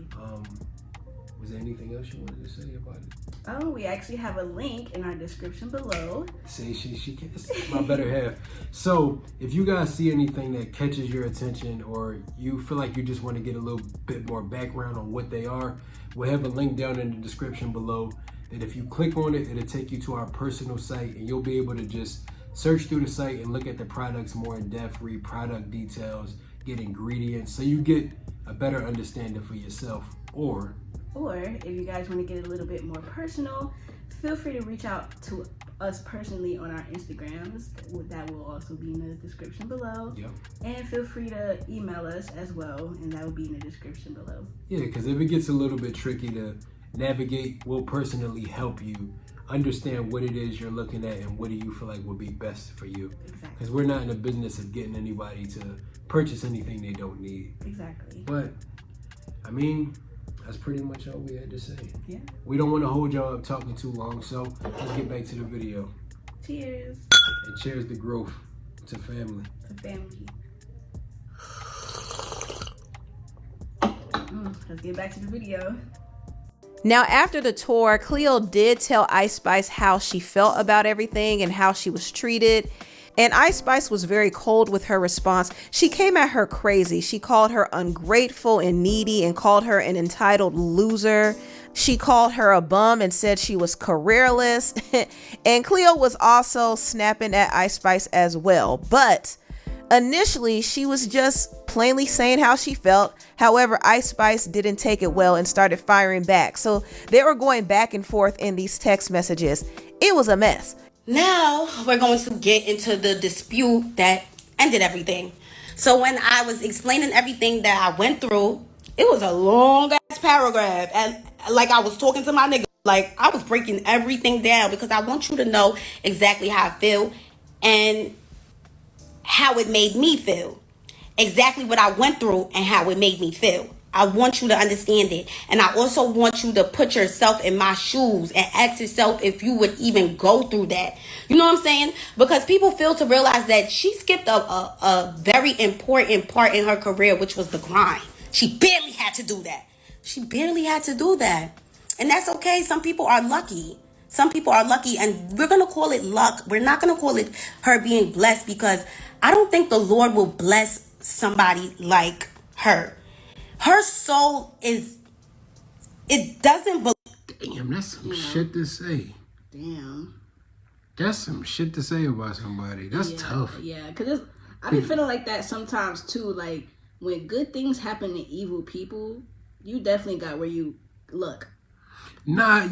Was there anything else you wanted to say about it? Oh, we actually have a link in our description below. See, she can't. My better half. So, if you guys see anything that catches your attention, or you feel like you just want to get a little bit more background on what they are, we'll have a link down in the description below. That if you click on it, it'll take you to our personal site, and you'll be able to just search through the site and look at the products more in depth, read product details, get ingredients, so you get a better understanding for yourself. Or if you guys want to get a little bit more personal, feel free to reach out to us personally on our Instagrams. That will also be in the description below. Yep. And feel free to email us as well, and that will be in the description below. Yeah, because if it gets a little bit tricky to navigate, we'll personally help you understand what it is you're looking at and what do you feel like would be best for you. Exactly. Because we're not in the business of getting anybody to purchase anything they don't need. Exactly. But, I mean, that's pretty much all we had to say. Yeah. We don't want to hold y'all up talking too long, so let's get back to the video. Cheers. And cheers to growth, to family. To family. Let's get back to the video. Now, after the tour, Cleo did tell Ice Spice how she felt about everything and how she was treated. And Ice Spice was very cold with her response. She came at her crazy. She called her ungrateful and needy and called her an entitled loser. She called her a bum and said she was careerless. And Cleo was also snapping at Ice Spice as well. But initially, she was just plainly saying how she felt. However, Ice Spice didn't take it well and started firing back. So they were going back and forth in these text messages. It was a mess. Now we're going to get into the dispute that ended everything. So when I was explaining everything that I went through, it was a long ass paragraph. And like I was talking to my nigga, like I was breaking everything down because I want you to know exactly how I feel and how it made me feel. Exactly what I went through and how it made me feel. I want you to understand it. And I also want you to put yourself in my shoes and ask yourself if you would even go through that. You know what I'm saying? Because people fail to realize that she skipped a very important part in her career, which was the grind. She barely had to do that. She barely had to do that. And that's okay. Some people are lucky. Some people are lucky, and we're going to call it luck. We're not going to call it her being blessed, because I don't think the Lord will bless somebody like her. Her soul is, it doesn't believe. Damn, that's some shit to say. Damn. That's some shit to say about somebody. That's tough. Yeah, because I be feeling like that sometimes too. Like, when good things happen to evil people, you definitely got where you look. Nah,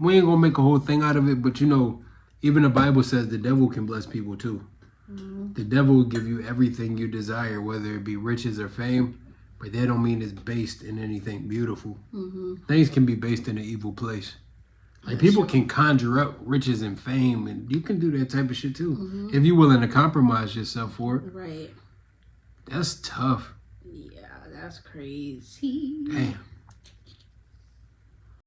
we ain't gonna make a whole thing out of it, but you know, even the Bible says the devil can bless people too. Mm-hmm. The devil will give you everything you desire, whether it be riches or fame, but that don't mean it's based in anything beautiful. Mm-hmm. Things can be based in an evil place. Like, people can conjure up riches and fame, and you can do that type of shit too, if you're willing to compromise yourself for it. Right. That's tough. Yeah, that's crazy. Damn.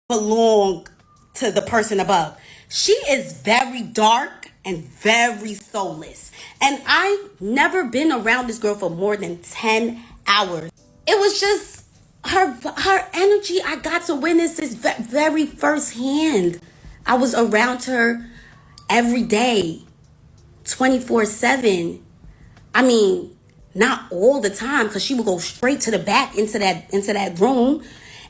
Belong to the person above. She is very dark and very soulless. And I've never been around this girl for more than 10 hours. It was just her energy. I got to witness this very firsthand. I was around her every day, 24/7. I mean, not all the time, because she would go straight to the back into that room.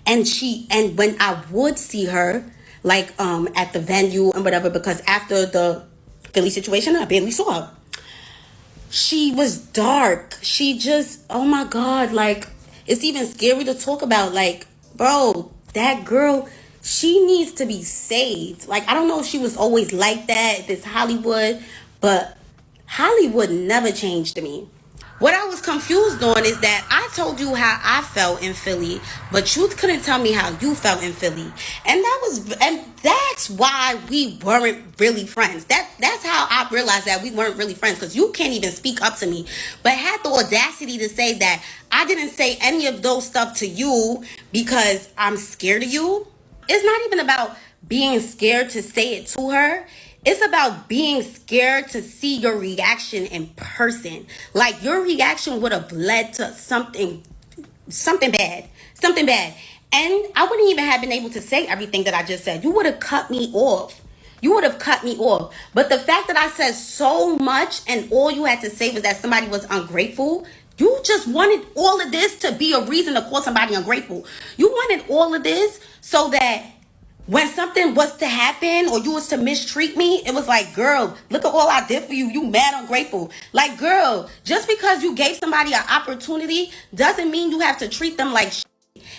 And when I would see her, like at the venue and whatever, because after the Philly situation, I barely saw her. She was dark. She just, oh my God, like, it's even scary to talk about. Like, bro, that girl, she needs to be saved. Like, I don't know if she was always like that, if it's Hollywood, but Hollywood never changed me. What I was confused on is that I told you how I felt in Philly, but you couldn't tell me how you felt in Philly. And that's why we weren't really friends. That's how I realized that we weren't really friends, because you can't even speak up to me, but had the audacity to say that I didn't say any of those stuff to you because I'm scared of you. It's not even about being scared to say it to her. It's about being scared to see your reaction in person. Like, your reaction would have led to something bad. And I wouldn't even have been able to say everything that I just said. You would have cut me off. But the fact that I said so much and all you had to say was that somebody was ungrateful, you just wanted all of this to be a reason to call somebody ungrateful. You wanted all of this so that when something was to happen or you was to mistreat me, it was like, girl, look at all I did for you. You mad ungrateful. Like, girl, just because you gave somebody an opportunity doesn't mean you have to treat them like shit.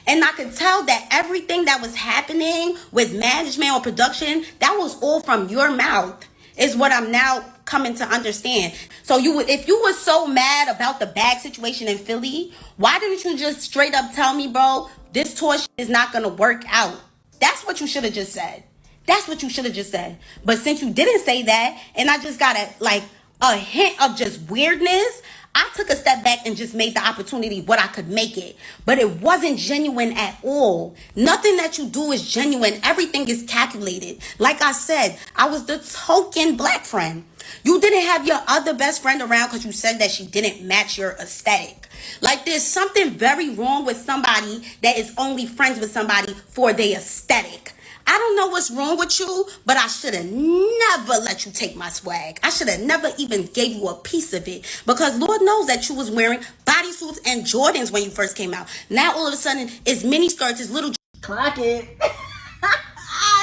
And I could tell that everything that was happening with management or production, that was all from your mouth, is what I'm now coming to understand. So if you were so mad about the bag situation in Philly, why didn't you just straight up tell me, bro, this tour is not going to work out? That's what you should have just said. That's what you should have just said. But since you didn't say that, and I just got a hint of just weirdness, I took a step back and just made the opportunity what I could make it. But it wasn't genuine at all. Nothing that you do is genuine. Everything is calculated. Like I said, I was the token black friend. You didn't have your other best friend around because you said that she didn't match your aesthetic. Like, there's something very wrong with somebody that is only friends with somebody for their aesthetic. I don't know what's wrong with you, but I should have never let you take my swag. I should have never even gave you a piece of it, because Lord knows that you was wearing bodysuits and Jordans when you first came out. Now all of a sudden it's mini skirts, it's little. Clock it.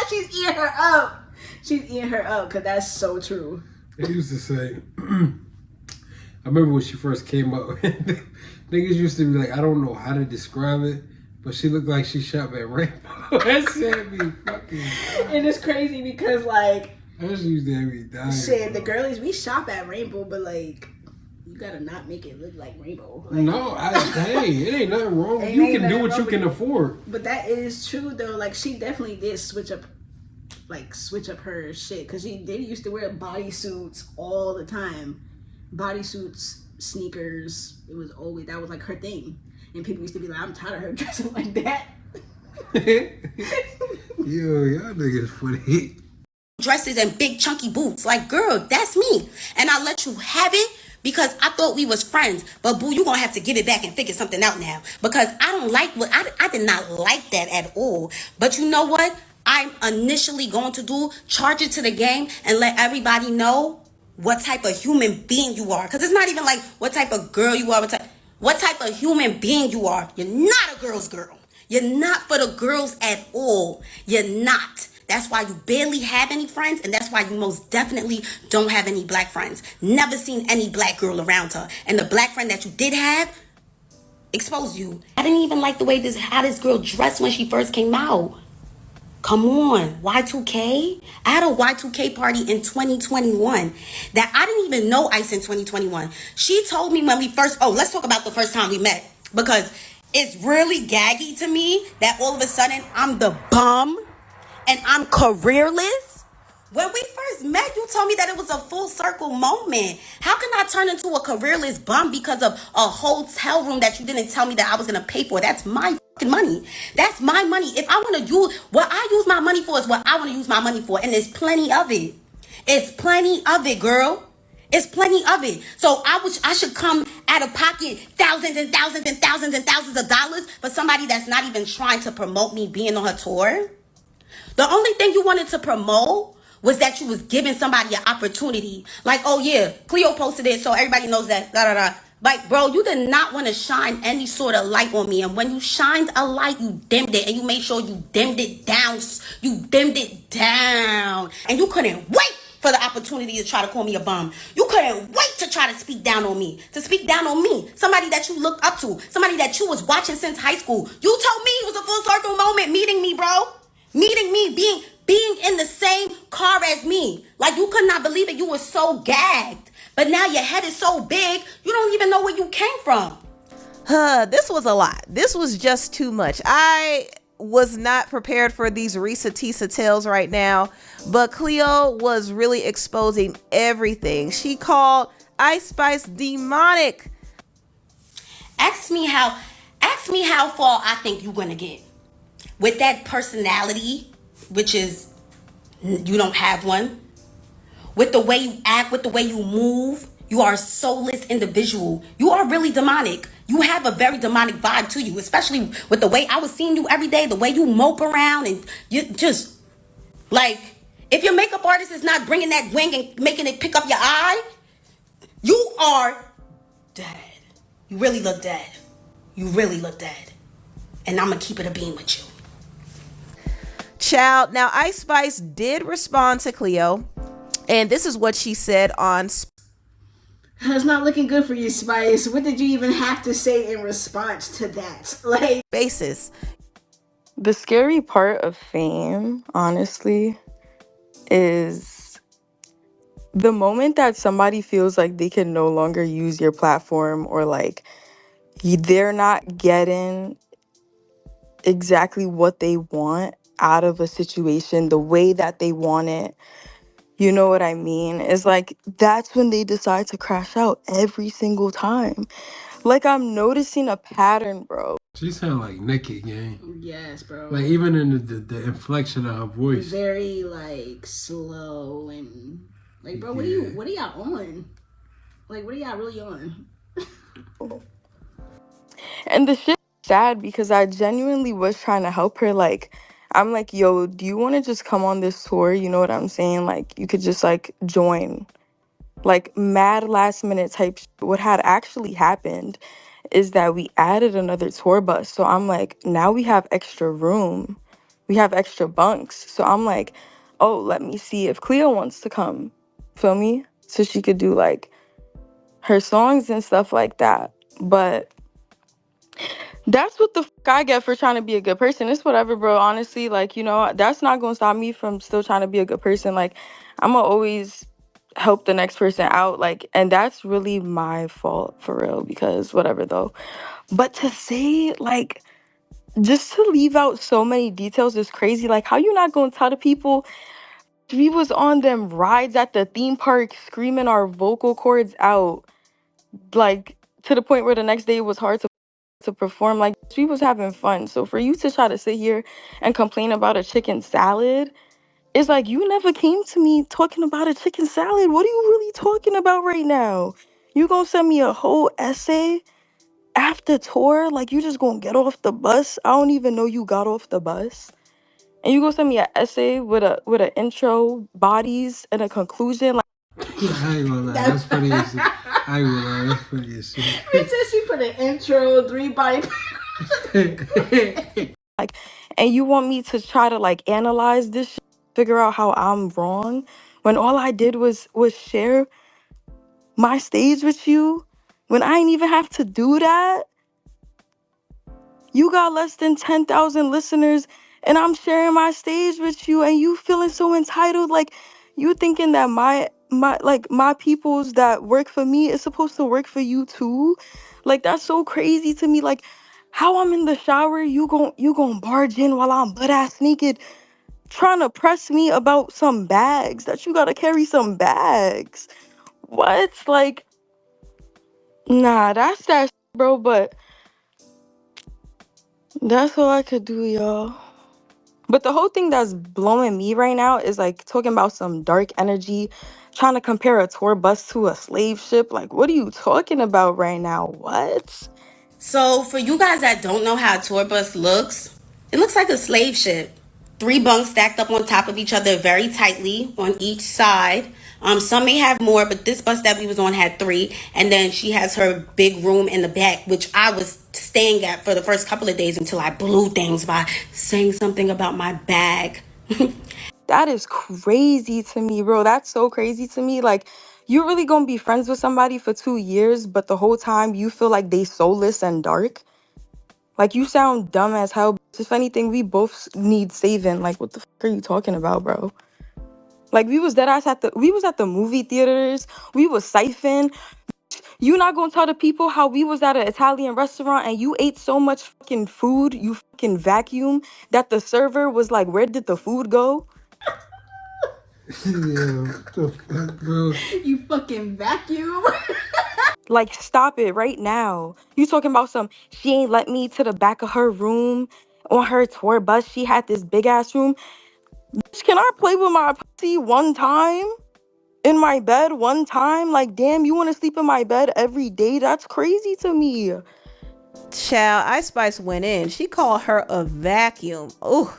She's eating her up. She's eating her up, because that's so true. They used to say, I remember when she first came up, niggas used to be like, I don't know how to describe it, but she looked like she shop at Rainbow. That shit be fucking dying. And it's crazy because, like, That shit used to have me dying. shit, the bro. girlies, we shop at Rainbow, but, like, you gotta not make it look like Rainbow. Like, No, hey, it ain't nothing wrong. Ain't You can nothing do what wrong you with can it. afford. But that is true, though. Like, she definitely did switch up her shit, because they used to wear bodysuits all the time. Bodysuits, sneakers, that was like her thing. And people used to be like, I'm tired of her dressing like that. Yo, y'all niggas funny. Dresses and big chunky boots. Like, girl, that's me. And I let you have it because I thought we was friends. But boo, you gonna have to give it back and figure something out now, because I don't like I did not like that at all. But you know what I'm initially going to do? Charge it to the game and let everybody know what type of human being you are. Because it's not even like what type of girl you are, what type of human being you are. You're not a girl's girl. You're not for the girls at all. You're not. That's why you barely have any friends, and that's why you most definitely don't have any black friends. Never seen any black girl around her. And the black friend that you did have exposed you. I didn't even like the way how this girl dressed when she first came out. Come on, Y2K? I had a Y2K party in 2021 that I didn't even know Ice in 2021. She told me when we first, let's talk about the first time we met, because it's really gaggy to me that all of a sudden I'm the bum and I'm careerless. When we first met, you told me that it was a full circle moment. How can I turn into a careerless bum because of a hotel room that you didn't tell me that I was going to pay for? That's my fucking money. That's my money. If I want to use, what I use my money for is what I want to use my money for. And there's plenty of it. It's plenty of it, girl. It's plenty of it. So I should come out of pocket thousands and thousands and thousands and thousands of dollars for somebody that's not even trying to promote me being on her tour. The only thing you wanted to promote was that you was giving somebody an opportunity. Like, oh yeah, Cleo posted it, so everybody knows that, da da da. Like, bro, you did not want to shine any sort of light on me. And when you shined a light, you dimmed it. And you made sure you dimmed it down. You dimmed it down. And you couldn't wait for the opportunity to try to call me a bum. You couldn't wait to try to speak down on me. To speak down on me. Somebody that you looked up to. Somebody that you was watching since high school. You told me it was a full circle moment meeting me, bro. Meeting me, being in the same car as me. Like, you could not believe it. You were so gagged. But now your head is so big, you don't even know where you came from. This was a lot. This was just too much. I was not prepared for these Risa Tisa tales right now, but Cleo was really exposing everything. She called Ice Spice demonic. Ask me how far I think you're gonna get with that personality, which is you don't have one. With the way you act, with the way you move, you are a soulless individual. You are really demonic. You have a very demonic vibe to you, especially with the way I was seeing you every day, the way you mope around, and you just, like, if your makeup artist is not bringing that wing and making it pick up your eye, you are dead. You really look dead. You really look dead. And I'm going to keep it a beam with you. Child. Now, Ice Spice did respond to Cleo, and this is what she said on. It's not looking good for you, Spice. What did you even have to say in response to that? Like, Basis. The scary part of fame, honestly, is the moment that somebody feels like they can no longer use your platform, or like they're not getting exactly what they want out of a situation the way that they want it. You know what I mean? It's like that's when they decide to crash out every single time. Like, I'm noticing a pattern, bro. She sound like Nicki, gang. yes, bro. Like even in the inflection of her voice. Very like slow and like, bro, Yeah. what are y'all on? Like, what are y'all really on? And the shit sad because I genuinely was trying to help her. Like, I'm like, yo, do you want to just come on this tour? You know what I'm saying? Like, you could just like join. Like, mad last minute type shit. What had actually happened is that we added another tour bus. So I'm like, now we have extra room. We have extra bunks. So I'm like, oh, let me see if Cleo wants to come. Feel me? So she could do like her songs and stuff like that. But that's what the fuck I get for trying to be a good person. It's whatever, bro. Honestly, like, you know, that's not gonna stop me from still trying to be a good person. Like, I'm gonna always help the next person out. Like, and that's really my fault for real, because whatever though. But to say, like, just to leave out so many details is crazy. Like, how you not gonna tell the people we was on them rides at the theme park screaming our vocal cords out, like, to the point where the next day it was hard to perform. Like, we was having fun. So for you to try to sit here and complain about a chicken salad, it's like, you never came to me talking about a chicken salad. What are you really talking about right now? You gonna send me a whole essay after tour? Like, you just gonna get off the bus? I don't even know you got off the bus. And you gonna send me an essay with an intro, bodies, and a conclusion? Like, I ain't gonna lie, that's funny as shit. I ain't gonna lie, that's funny as shit. It says she put an intro, 3 body. like, and you want me to try to like analyze this shit, figure out how I'm wrong, when all I did was share my stage with you, when I ain't even have to do that. You got less than 10,000 listeners and I'm sharing my stage with you, and you feeling so entitled. Like, you thinking that my peoples that work for me is supposed to work for you too. Like, that's so crazy to me. Like, how I'm in the shower, you gon' barge in while I'm butt ass naked trying to press me about some bags, that you gotta carry some bags. What? Like, nah, that's that bro. But that's all I could do, y'all. But the whole thing that's blowing me right now is like talking about some dark energy, trying to compare a tour bus to a slave ship. Like, what are you talking about right now? What? So for you guys that don't know how a tour bus looks, it looks like a slave ship. 3 bunks stacked up on top of each other very tightly on each side. Some may have more, but this bus that we was on had 3. And then she has her big room in the back, which I was staying at for the first couple of days until I blew things by saying something about my bag. That is crazy to me, bro. That's so crazy to me. Like, you really gonna be friends with somebody for 2 years, but the whole time you feel like they soulless and dark? Like, you sound dumb as hell. If anything, we both need saving. Like, what the fuck are you talking about, bro? Like, we was at the movie theaters. We was siphoning. You not gonna tell the people how we was at an Italian restaurant and you ate so much fucking food, you fucking vacuum, that the server was like, where did the food go? Yeah, what the fuck, bro? You fucking vacuum. Like, stop it right now. You talking about she ain't let me to the back of her room on her tour bus. She had this big ass room. Bitch, can I play with my pussy one time? In my bed one time? Like, damn, you want to sleep in my bed every day? That's crazy to me. Child, Ice Spice went in. She called her a vacuum. Oh,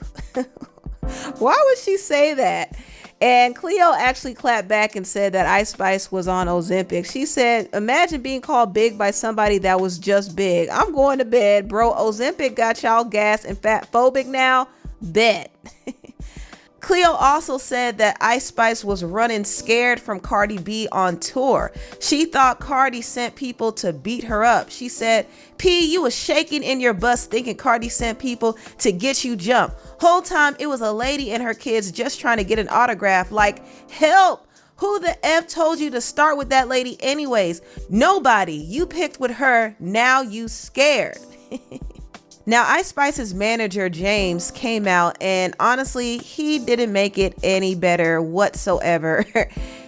why would she say that? And Cleo actually clapped back and said that Ice Spice was on Ozempic. She said, imagine being called big by somebody that was just big. I'm going to bed, bro. Ozempic got y'all gas and fat phobic now. Bet. Cleo also said that Ice Spice was running scared from Cardi B on tour. She thought Cardi sent people to beat her up. She said, P, you was shaking in your bus thinking Cardi sent people to get you jumped. Whole time it was a lady and her kids just trying to get an autograph. Like, help! Who the F told you to start with that lady anyways? Nobody. You picked with her. Now you scared. Now, Ice Spice's manager, James, came out, and honestly, he didn't make it any better whatsoever.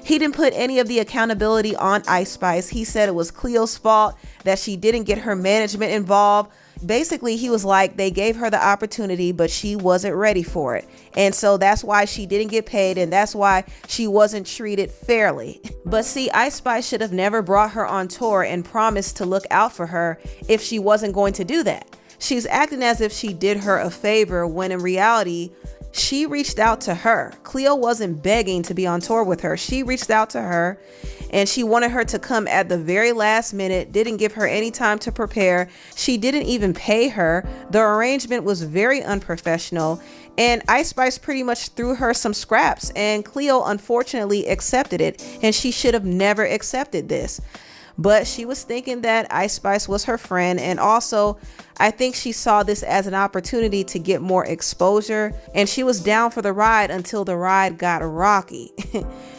He didn't put any of the accountability on Ice Spice. He said it was Cleo's fault that she didn't get her management involved. Basically, he was like, they gave her the opportunity, but she wasn't ready for it. And so that's why she didn't get paid, and that's why she wasn't treated fairly. But see, Ice Spice should have never brought her on tour and promised to look out for her if she wasn't going to do that. She's acting as if she did her a favor when in reality, she reached out to her. Cleo wasn't begging to be on tour with her. She reached out to her and she wanted her to come at the very last minute, didn't give her any time to prepare. She didn't even pay her. The arrangement was very unprofessional and Ice Spice pretty much threw her some scraps and Cleo unfortunately accepted it and she should have never accepted this. But she was thinking that Ice Spice was her friend. And also, I think she saw this as an opportunity to get more exposure. And she was down for the ride until the ride got rocky.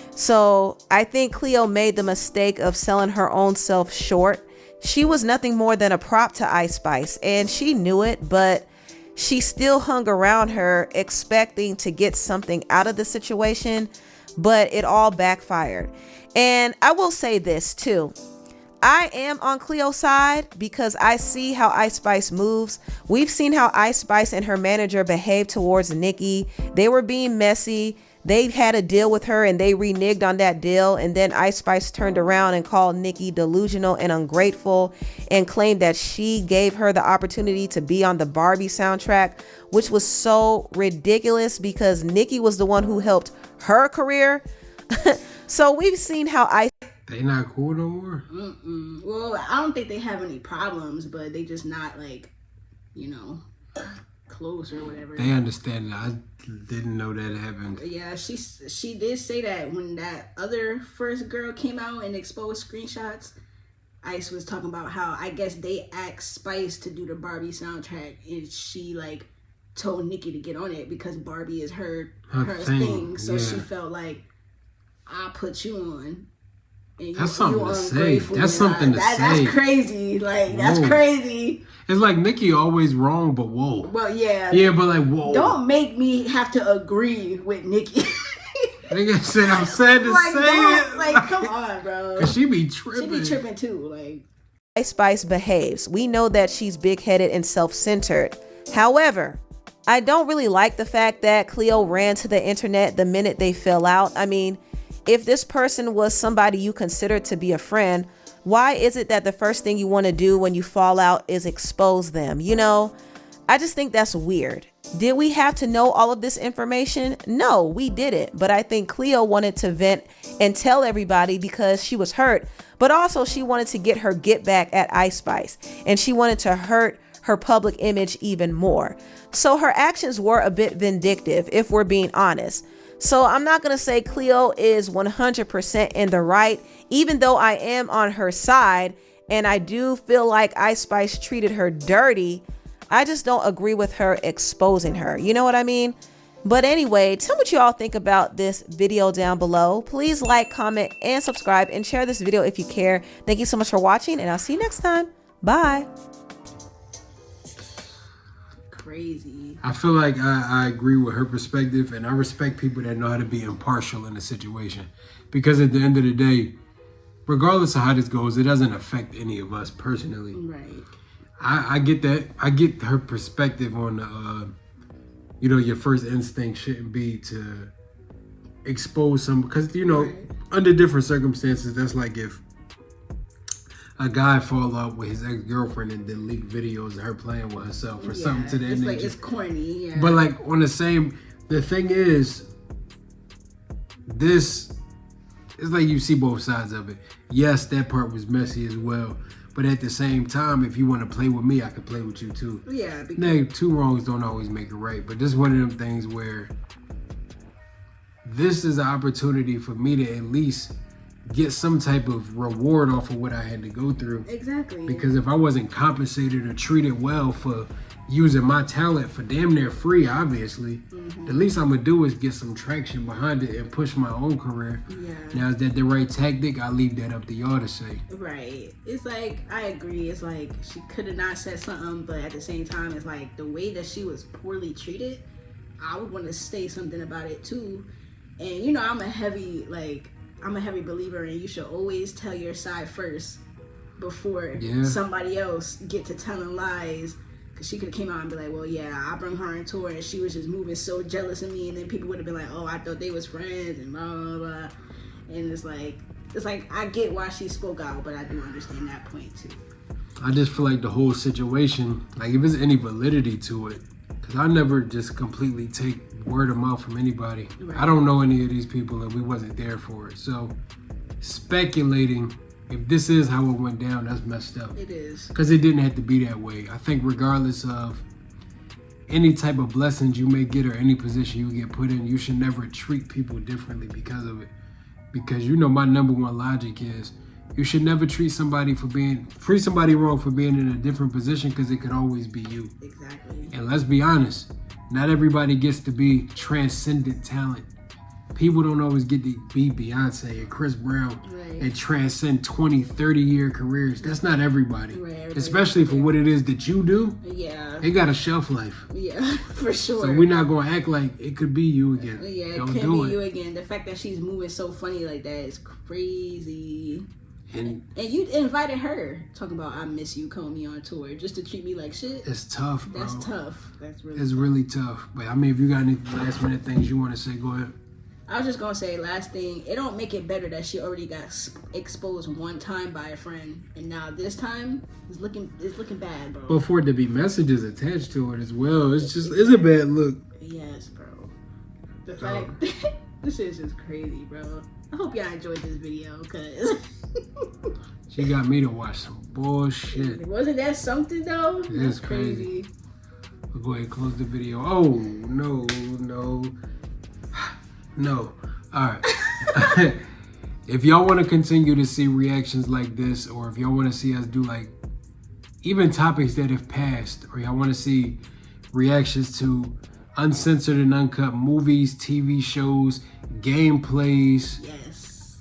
So I think Cleo made the mistake of selling her own self short. She was nothing more than a prop to Ice Spice. And she knew it, but she still hung around her expecting to get something out of the situation. But it all backfired. And I will say this too. I am on Cleo's side because I see how Ice Spice moves. We've seen how Ice Spice and her manager behaved towards Nicki. They were being messy. They had a deal with her and they reneged on that deal. And then Ice Spice turned around and called Nicki delusional and ungrateful and claimed that she gave her the opportunity to be on the Barbie soundtrack, which was so ridiculous because Nicki was the one who helped her career. So we've seen how They not cool no more? Well, I don't think they have any problems, but they just not like, close or whatever. They understand that. I didn't know that happened. Yeah, she did say that when that other first girl came out and exposed screenshots. Ice was talking about how I guess they asked Spice to do the Barbie soundtrack and she like told Nicki to get on it because Barbie is her thing. So she felt like I put you on. And that's something to say. That's something to say. That's crazy. Like, that's crazy. It's like Nicki always wrong, but whoa. Well, yeah. Yeah, but like, whoa. Don't make me have to agree with Nicki. Like I said, I'm sad to say it. Like, come on, bro. Cause she be tripping. She be tripping too. Like, Ice Spice behaves. We know that she's big-headed and self-centered. However, I don't really like the fact that Cleo ran to the internet the minute they fell out. I mean, if this person was somebody you consider to be a friend, why is it that the first thing you want to do when you fall out is expose them? I just think that's weird. Did we have to know all of this information? No, we didn't. But I think Cleo wanted to vent and tell everybody because she was hurt, but also she wanted to get her get back at Ice Spice and she wanted to hurt her public image even more. So her actions were a bit vindictive, if we're being honest. So I'm not going to say Cleo is 100% in the right, even though I am on her side and I do feel like Ice Spice treated her dirty. I just don't agree with her exposing her. You know what I mean? But anyway, tell me what you all think about this video down below. Please like, comment, and subscribe and share this video if you care. Thank you so much for watching and I'll see you next time. Bye. crazy. I feel like I agree with her perspective, and I respect people that know how to be impartial in a situation. Because at the end of the day, regardless of how this goes, it doesn't affect any of us personally. Right. I get that. I get her perspective on, your first instinct shouldn't be to expose some, because, right. Under different circumstances, that's like if a guy fall out with his ex-girlfriend and then leak videos of her playing with herself or something to that nature. Like, it's corny, yeah. But like the thing is, this is like you see both sides of it. Yes, that part was messy as well. But at the same time, if you want to play with me, I can play with you too. Yeah. Now, two wrongs don't always make it right. But this is one of them things where this is an opportunity for me to at least get some type of reward off of what I had to go through. Exactly. Because if I wasn't compensated or treated well for using my talent for damn near free, obviously, the least I'm gonna do is get some traction behind it and push my own career. Yeah. Now, is that the right tactic? I leave that up to y'all to say. Right. It's like, I agree. It's like she could have not said something, but at the same time, it's like the way that she was poorly treated, I would want to say something about it too. And you know, I'm a heavy believer in you should always tell your side first before somebody else get to telling lies. Because she could have came out and be like, well, yeah, I brought her on tour and she was just moving so jealous of me. And then people would have been like, oh, I thought they was friends and blah, blah, blah. And it's like, I get why she spoke out, but I do understand that point too. I just feel like the whole situation, like if there's any validity to it, because I never just completely take word of mouth from anybody. Right. I don't know any of these people and we wasn't there for it. So speculating, if this is how it went down, that's messed up. It is. Because it didn't have to be that way. I think regardless of any type of blessings you may get or any position you get put in, you should never treat people differently because of it. Because you know my number one logic is you should never treat somebody wrong for being in a different position, because it could always be you. Exactly. And let's be honest, not everybody gets to be transcendent talent. People don't always get to be Beyonce and Chris Brown and transcend 20, 30-year careers. That's not everybody. Right, especially for what it is that you do. Yeah. It got a shelf life. Yeah, for sure. So we're not going to act like it could be you again. Yeah, don't it can do be it. you again. The fact that she's moving so funny like that is crazy. And you invited her, talking about I miss you, coming me on tour, just to treat me like shit. It's tough, bro. That's tough. It's really tough. But I mean, if you got any last minute things you want to say, go ahead. I was just gonna say, last thing, it don't make it better that she already got exposed one time by a friend, and now this time it's looking bad, bro. But for it to be messages attached to it as well, it's a bad look. Yes, bro. The fact this is just crazy, bro. I hope y'all enjoyed this video, cause she got me to watch some bullshit. Wasn't that something though? That's crazy. We'll go ahead and close the video. Oh no. All right. If y'all want to continue to see reactions like this, or if y'all want to see us do like even topics that have passed, or y'all want to see reactions to uncensored and uncut movies, TV shows, gameplays,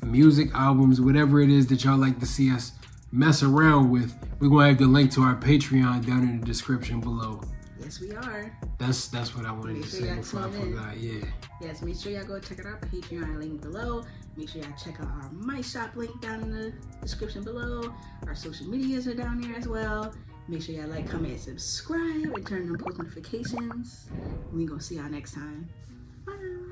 music albums, whatever it is that y'all like to see us mess around with, we're going to have the link to our Patreon down in the description below. Yes, we are. That's what I wanted to say before I forgot. Yeah. Yes, make sure y'all go check out our Patreon link below. Make sure y'all check out our My Shop link down in the description below. Our social medias are down there as well. Make sure y'all like, comment, subscribe, and turn on post notifications. We're going to see y'all next time. Bye.